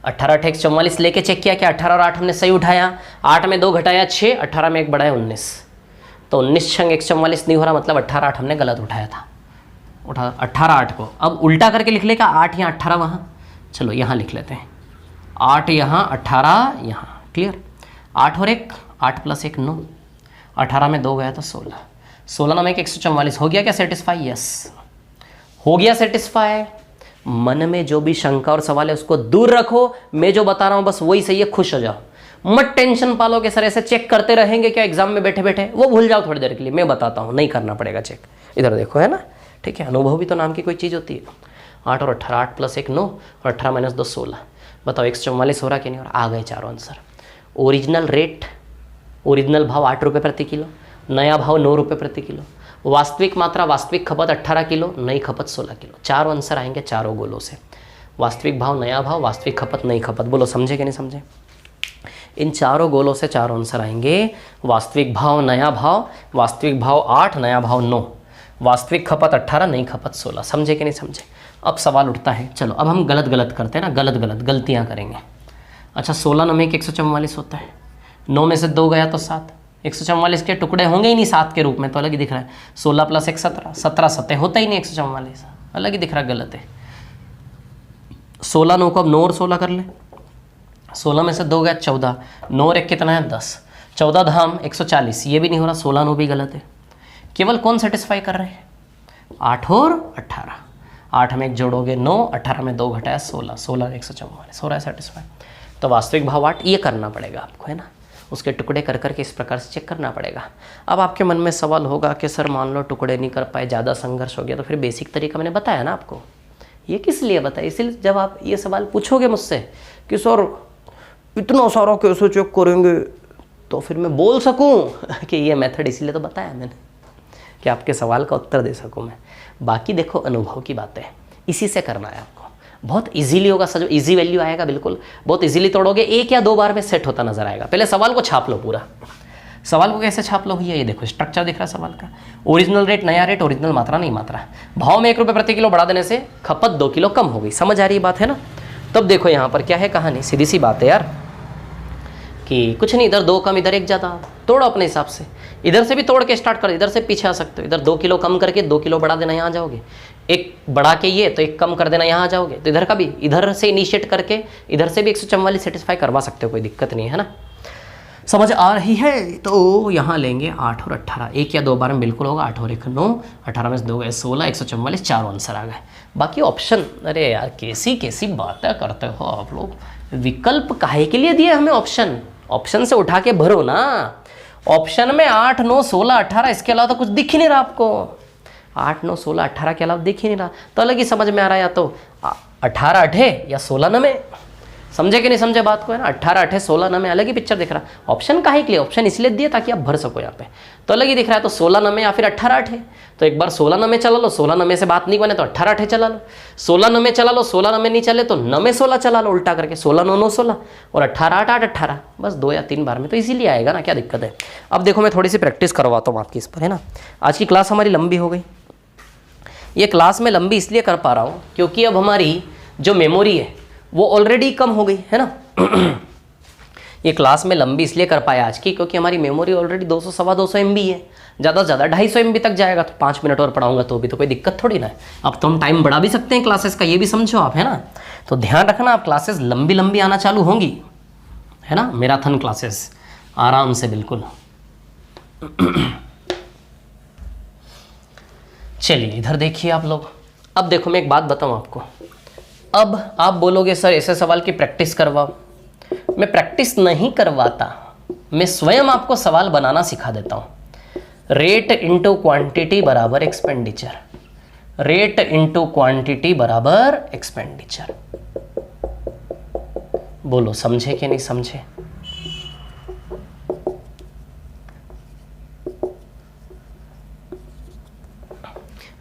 18 8 144 लेके चेक किया क्या? 18 और 8 हमने सही उठाया, 8 में 2 घटाया 6, 18 में 1 बढ़ाया 19, तो 19 छंग 144 नहीं हो रहा, मतलब 18 8 हमने गलत उठाया था। उठा 18 8 को अब उल्टा करके लिख लेगा, 8 यहाँ 18 वहाँ। चलो यहाँ लिख लेते हैं, 8 यहाँ 18 यहाँ, क्लियर। 8 और 1 8 प्लस 1 9, 18 में 2 गया तो 16, 16 में 144 हो गया क्या सेटिस्फाई? यस हो गया सेटिस्फाई। मन में जो भी शंका और सवाल है उसको दूर रखो, मैं जो बता रहा हूँ बस वही सही है, खुश हो जाओ। मत टेंशन पालो कि सर ऐसे चेक करते रहेंगे क्या एग्जाम में बैठे बैठे, वो भूल जाओ थोड़ी देर के लिए, मैं बताता हूँ, नहीं करना पड़ेगा चेक। इधर देखो, है ना, ठीक है, अनुभव भी तो नाम की कोई चीज़ होती है। 8 और 18, 8 प्लस 1 9 और 18 माइनस 2 16, बताओ 144 हो रहा कि नहीं हो रहा? आ गए चारों आंसर। ओरिजिनल रेट, ओरिजिनल भाव 8 रुपये प्रति किलो, नया भाव 9 रुपये प्रति किलो, वास्तविक मात्रा वास्तविक खपत 18 किलो, नई खपत 16 किलो। चारों आंसर आएंगे चारों गोलों से, वास्तविक भाव, नया भाव, वास्तविक खपत, नई खपत। बोलो समझे कि नहीं समझे? इन चारों गोलों से चारों आंसर आएंगे, वास्तविक भाव, नया भाव, वास्तविक भाव 8, नया भाव 9, वास्तविक खपत 18, नई खपत 16। समझे कि नहीं समझे? अब सवाल उठता है, चलो अब हम गलत गलत करते हैं ना, गलत गलत गलतियाँ करेंगे। अच्छा 16 9 में 144 होता है, 9 में से 2 गया तो 7, 144 के टुकड़े होंगे ही नहीं 7 के रूप में, तो अलग ही दिख रहा है। 16 प्लस 1 17, 17 सत्ते होता ही नहीं 144, अलग ही दिख रहा है, गलत है। 16 9 को अब 9 और 16 कर ले, 16 में से 2 गया 14, 9 और 1 कितना है 10, 14 धाम 140, ये भी नहीं हो रहा, 16 9 भी गलत है। केवल कौन सेटिस्फाई कर रहे हैं? 8 और 18, 8 में 1 जोड़ोगे 9, 18 में 2 घटाया 16, 16 144 हो रहा है सेटिस्फाई। तो वास्तविक भाव 8, ये करना पड़ेगा आपको, है ना, उसके टुकड़े कर करके इस प्रकार से चेक करना पड़ेगा। अब आपके मन में सवाल होगा कि सर मान लो टुकड़े नहीं कर पाए, ज़्यादा संघर्ष हो गया, तो फिर बेसिक तरीका मैंने बताया ना आपको, ये किस लिए बताया? इसलिए जब आप ये सवाल पूछोगे मुझसे कि सर इतना सारा कैसे चेक करेंगे, तो फिर मैं बोल सकूं कि ये मेथड, इसलिए तो बताया मैंने कि आपके सवाल का उत्तर दे सकूं मैं। बाकी देखो अनुभव की बातें, इसी से करना है आपको, बहुत इजीली होगा, सच इजी वैल्यू आएगा, बिल्कुल बहुत इजीली तोड़ोगे, 1 या 2 बार में सेट होता नजर आएगा। पहले सवाल को छाप लो पूरा। सवाल को कैसे छाप लो भैया? ये देखो स्ट्रक्चर दिख रहा है सवाल का, ओरिजिनल रेट, नया रेट, ओरिजिनल मात्रा, नई मात्रा, भाव में 1 रुपये प्रति किलो बढ़ा देने से खपत 2 किलो कम हो गई। समझ आ रही बात है ना? तब देखो यहाँ पर क्या है कहानी, सीधी सी बात है यार, कि कुछ नहीं, इधर 2 कम इधर 1 ज़्यादा, तोड़ो अपने हिसाब से। इधर से भी तोड़ के स्टार्ट कर, इधर से पीछे आ सकते हो, इधर 2 किलो कम करके 2 किलो बढ़ा देना, यहाँ आ जाओगे। 1 बढ़ा के ये तो 1 कम कर देना, यहाँ आ जाओगे। तो इधर का भी, इधर से इनिशिएट करके इधर से भी 144 सेटिस्फाई करवा सकते हो, कोई दिक्कत नहीं है ना। समझ आ रही है? तो यहाँ लेंगे 8 और 18, 1 या 2 बार में बिल्कुल होगा, 8 और 1 9, 18 में से 2 गए 16, 144, चारों आंसर आ गए। बाकी ऑप्शन, अरे यार कैसी कैसी बातें करते हो आप लोग, विकल्प काहे के लिए दिए हमें ऑप्शन? ऑप्शन से उठा के भरो ना। ऑप्शन में 8 9 16 18, इसके अलावा तो कुछ दिख ही नहीं रहा आपको। 8 9 16 18 के अलावा दिख ही नहीं रहा, तो अलग ही समझ में आ रहा है, या तो 18 8 या 16 9। समझे कि नहीं समझे बात को, है ना? 18 8 16 9 अलग ही पिक्चर दिख रहा है। ऑप्शन काहे के लिए? ऑप्शन इसलिए दिए ताकि आप भर सको यहाँ पे, तो अलग ही दिख रहा है। तो 16 9 या फिर 18 8, तो एक बार 16 9 चला लो, 16 9 से बात नहीं बने तो 18 8 चला लो, 16 9 चला लो, 16 9 नहीं चले तो 9 16 चला लो, उल्टा करके 16 9 9 16 और 18 8 8 18, बस 2 या 3 बार में तो इजीली आएगा ना, क्या दिक्कत है? अब देखो मैं थोड़ी सी प्रैक्टिस करवाता हूँ आपकी इस पर, है ना। आज की क्लास हमारी लंबी हो गई, ये क्लास में लंबी इसलिए कर पा रहा हूँ क्योंकि अब हमारी जो मेमोरी है वो ऑलरेडी कम हो गई है ना। ये क्लास में लंबी इसलिए कर पाया आज की क्योंकि हमारी मेमोरी ऑलरेडी 200 सवा 200 MB है, ज़्यादा से ज़्यादा 250 MB तक जाएगा, तो 5 मिनट और पढ़ाऊंगा तो भी तो कोई दिक्कत थोड़ी ना है। अब तो हम टाइम बढ़ा भी सकते हैं क्लासेस का, ये भी समझो आप, है ना। तो ध्यान रखना, आप क्लासेस लंबी लंबी आना चालू होंगी, है ना, मैराथन क्लासेस आराम से बिल्कुल। चलिए इधर देखिए आप लोग। अब देखो मैं एक बात बताऊं आपको, अब आप बोलोगे सर ऐसे सवाल की प्रैक्टिस करवाओ, मैं प्रैक्टिस नहीं करवाता, मैं स्वयं आपको सवाल बनाना सिखा देता हूं। रेट इंटू क्वांटिटी बराबर एक्सपेंडिचर, रेट इंटू क्वांटिटी बराबर एक्सपेंडिचर। बोलो समझे कि नहीं समझे?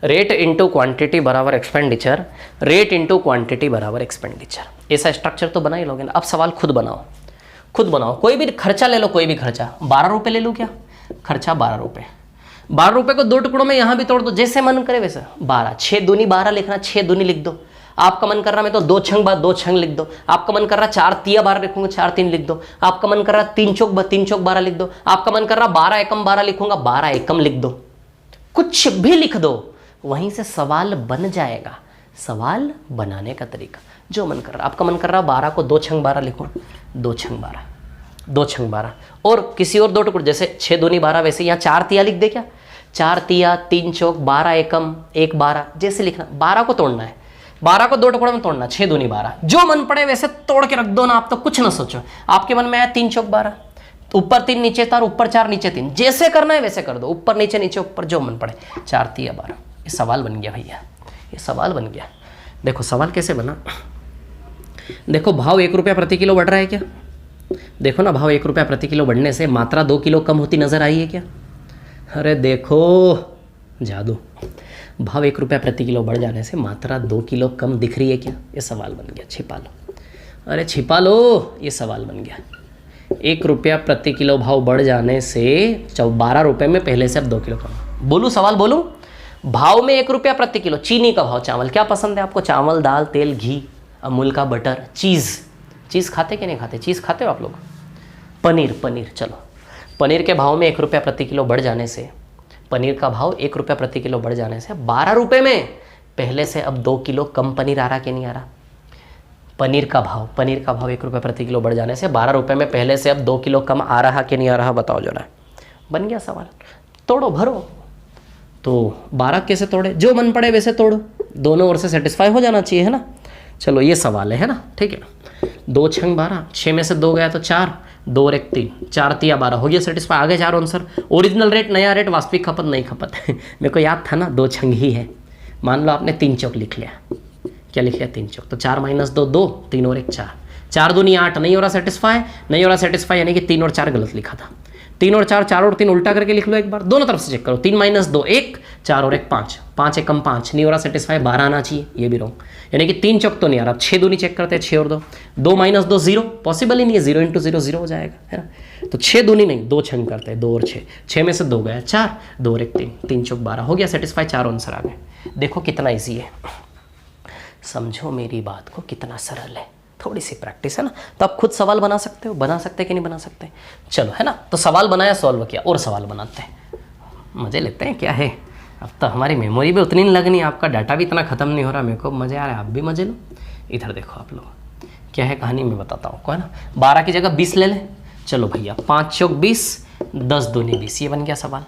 रेट इंटू क्वांटिटी बराबर एक्सपेंडिचर, रेट इंटू क्वांटिटी बराबर एक्सपेंडिचर। ऐसा स्ट्रक्चर तो बना ही लोगे ना। अब सवाल खुद बनाओ, खुद बनाओ। कोई भी खर्चा ले लो, कोई भी खर्चा। 12 रुपये ले लो क्या, खर्चा 12 रुपये। 12 रुपये को 2 टुकड़ों में यहाँ भी तोड़ दो, जैसे मन करे वैसे। 12, 6 दूनी 12 लिखना, 6 दूनी लिख दो। आपका मन कर रहा मैं तो 2 छंग बाद 2 छंग लिख दो। आपका मन कर रहा 4 तिया 12 लिखूंगा, 4 3 लिख दो। आपका मन कर रहा 3 चौक 12 लिख दो। आपका मन कर रहा 12 एकम 12 लिखूंगा, 12 एकम लिख दो। कुछ भी लिख दो, वहीं से सवाल बन जाएगा। सवाल बनाने का तरीका जो मन कर रहा। आपका मन कर रहा 12 को 2 छंग 12 लिखूं, 2 छंग 12, 2 छंग 12। और किसी और 2 टुकड़े, जैसे 6 दूनी 12, वैसे यहाँ 4 तिया लिख दे क्या, 4 तिया 3 चौक 12 एकम 1 12, जैसे लिखना। 12 को तोड़ना है, 12 को 2 टुकड़ों में तोड़ना, 6 दूनी 12। जो मन पड़े वैसे तोड़ के रख दो ना, आप तो कुछ ना सोचो। आपके मन में आया 3 चौक 12, ऊपर 3 नीचे 4, ऊपर 4 नीचे 3, जैसे करना है वैसे कर दो। ऊपर नीचे नीचे ऊपर, जो मन पड़े। 4 तिया 12, ये सवाल बन गया भैया, ये सवाल बन गया। देखो सवाल कैसे बना। देखो भाव 1 रुपया प्रति किलो बढ़ रहा है क्या, देखो ना। भाव 1 रुपया प्रति किलो बढ़ने से मात्रा 2 किलो कम होती नजर आई है क्या। अरे देखो जादू, भाव 1 रुपया प्रति किलो बढ़ जाने से मात्रा 2 किलो कम दिख रही है क्या, ये सवाल बन गया। छिपा लो, अरे छिपा लो, ये सवाल बन गया। 1 रुपया प्रति किलो भाव बढ़ जाने से 12 रुपये में पहले से अब 2 किलो कम। बोलूँ सवाल बोलूँ। भाव में 1 रुपया प्रति किलो, चीनी का भाव, चावल क्या पसंद है आपको, चावल दाल तेल घी अमूल का बटर चीज़ खाते कि नहीं खाते, चीज़ खाते हो आप लोग। पनीर चलो, पनीर के भाव में 1 रुपया प्रति किलो बढ़ जाने से, पनीर का भाव 1 रुपया प्रति किलो बढ़ जाने से 12 रुपये में पहले से अब 2 किलो कम पनीर आ रहा कि नहीं आ रहा। पनीर का भाव 1 रुपया प्रति किलो बढ़ जाने से 12 रुपये में पहले से अब 2 किलो कम आ रहा कि नहीं आ रहा, बताओ जरा। बन गया सवाल, तोड़ो भरो। तो 12 कैसे तोड़े, जो मन पड़े वैसे तोड़ो, दोनों ओर से सेटिस्फाई हो जाना चाहिए, है ना। चलो ये सवाल है ना, ठीक है ना। 2 छंग 12, 6 में से 2 गया तो 4, 2 और 1 3, 4 तिया 12 हो गया सेटिस्फाई। आगे 4 आंसर। ओरिजिनल रेट, नया रेट, वास्तविक खपत, नई खपत। मेरे को याद था ना 2 छंग ही है। मान लो आपने 3 चौक लिख लिया, क्या लिख लिया 3 चौक, तो 4 - 2 2, 3 और 1 4, 4 दूनी 8, नहीं हो रहा सेटिस्फाई, नहीं हो रहा सेटिस्फाई, यानी कि 3 और 4 गलत लिखा था। 3 और 4, 4 और 3 उल्टा करके लिख लो एक बार, दोनों तरफ से चेक करो। 3 - 2 1, 4 और 1 5, 5 एकम 5, नहीं हो रहा सेटिस्फाई, 12 आना चाहिए, ये भी रॉन्ग, यानी कि 3 चौक तो नहीं आ रहा। 6 दूनी चेक करते हैं, 6 और 2, 2 - 2 0, पॉसिबल ही नहीं है, 0 × 0 0 हो जाएगा, है ना। तो 6 दूनी नहीं, 2 छंग करते हैं, 2 और 6, 6 में से 2 गया 4, 2 और 1 3, 3 चौक 12 हो गया सेटिस्फाई, 4 आंसर आ गए। देखो कितना ईजी है, समझो मेरी बात को, कितना सरल है। थोड़ी सी प्रैक्टिस है ना, तो आप खुद सवाल बना सकते हो, बना सकते कि नहीं बना सकते। चलो है ना, तो सवाल बनाया, सॉल्व किया, और सवाल बनाते हैं, मज़े लेते हैं। क्या है, अब तो हमारी मेमोरी भी उतनी नहीं लगनी, आपका डाटा भी इतना ख़त्म नहीं हो रहा, मेरे को मज़े आ रहा है, आप भी मज़े लो। इधर देखो आप लोग, क्या है कहानी मैं बताता हूँ, है ना। 12 की जगह 20 ले लें, चलो भैया 5 चौक 20, 10 दूनी 20, ये बन गया सवाल,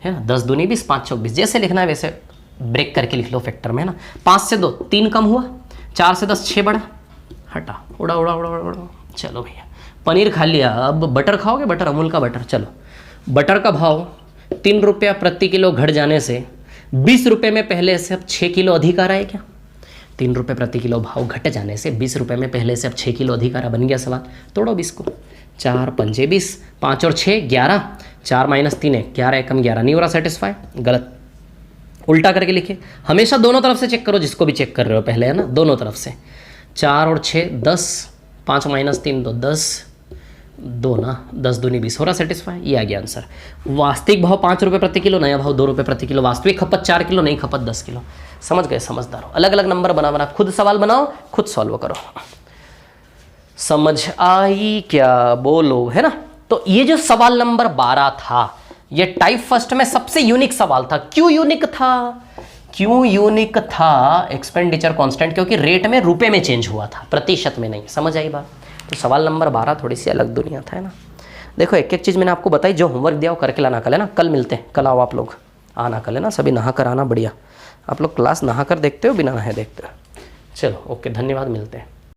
है ना। 10 दूनी 20, 5 चौक 20, जैसे लिखना है वैसे ब्रेक करके लिख लो फैक्टर में, है ना। 5 से 2 3 कम हुआ, 4 से 10 6 बढ़ा, हटा, उड़ा उड़ा उड़ा उड़ा उड़ा। चलो भैया पनीर खा लिया, अब बटर खाओगे, बटर अमूल का बटर। चलो बटर का भाव 3 रुपया प्रति किलो घट जाने से 20 रुपये में पहले से अब 6 किलो अधिक आ रहा है क्या। 3 रुपये प्रति किलो भाव घट जाने से 20 रुपये में पहले से अब 6 किलो अधिक आ रहा, बन गया सवाल। तोड़ो 20 को, 4 पंजे 20, 5 और 6 11, 4 - 3 है 11 एकम 11, नहीं हो रहा सेटिस्फाई, गलत, उल्टा करके लिखे। हमेशा दोनों तरफ से चेक करो, जिसको भी चेक कर रहे हो पहले, है ना, दोनों तरफ से। 4 और 6 10, 5 - 3 तो 10, 2 ना 10 दूनी 20, हो रहा सेटिस्फाई, ये आ गया आंसर। वास्तविक भाव 5 रुपये प्रति किलो, नया भाव 2 रुपये प्रति किलो, वास्तविक खपत 4 किलो, नई खपत 10 किलो। समझ गए, समझदार हो। अलग अलग नंबर बना बना खुद सवाल बनाओ, खुद सॉल्व करो। समझ आई क्या, बोलो, है ना। तो ये जो सवाल नंबर 12 था, ये टाइप फर्स्ट में सबसे यूनिक सवाल था। क्यों यूनिक था, क्यों यूनिक था, एक्सपेंडिचर कांस्टेंट, क्योंकि रेट में रुपए में चेंज हुआ था, प्रतिशत में नहीं। समझ आई बात। तो सवाल नंबर 12 थोड़ी सी अलग दुनिया था, है ना। देखो एक एक चीज़ मैंने आपको बताई, जो होमवर्क दिया वो करके लाना, कल है ना, कल मिलते हैं, कल आओ आप लोग, आना कल, है ना, सभी नहा कर आना, बढ़िया। आप लोग क्लास नहा कर देखते हो, बिना नहाए देखते हो। चलो ओके, धन्यवाद, मिलते हैं।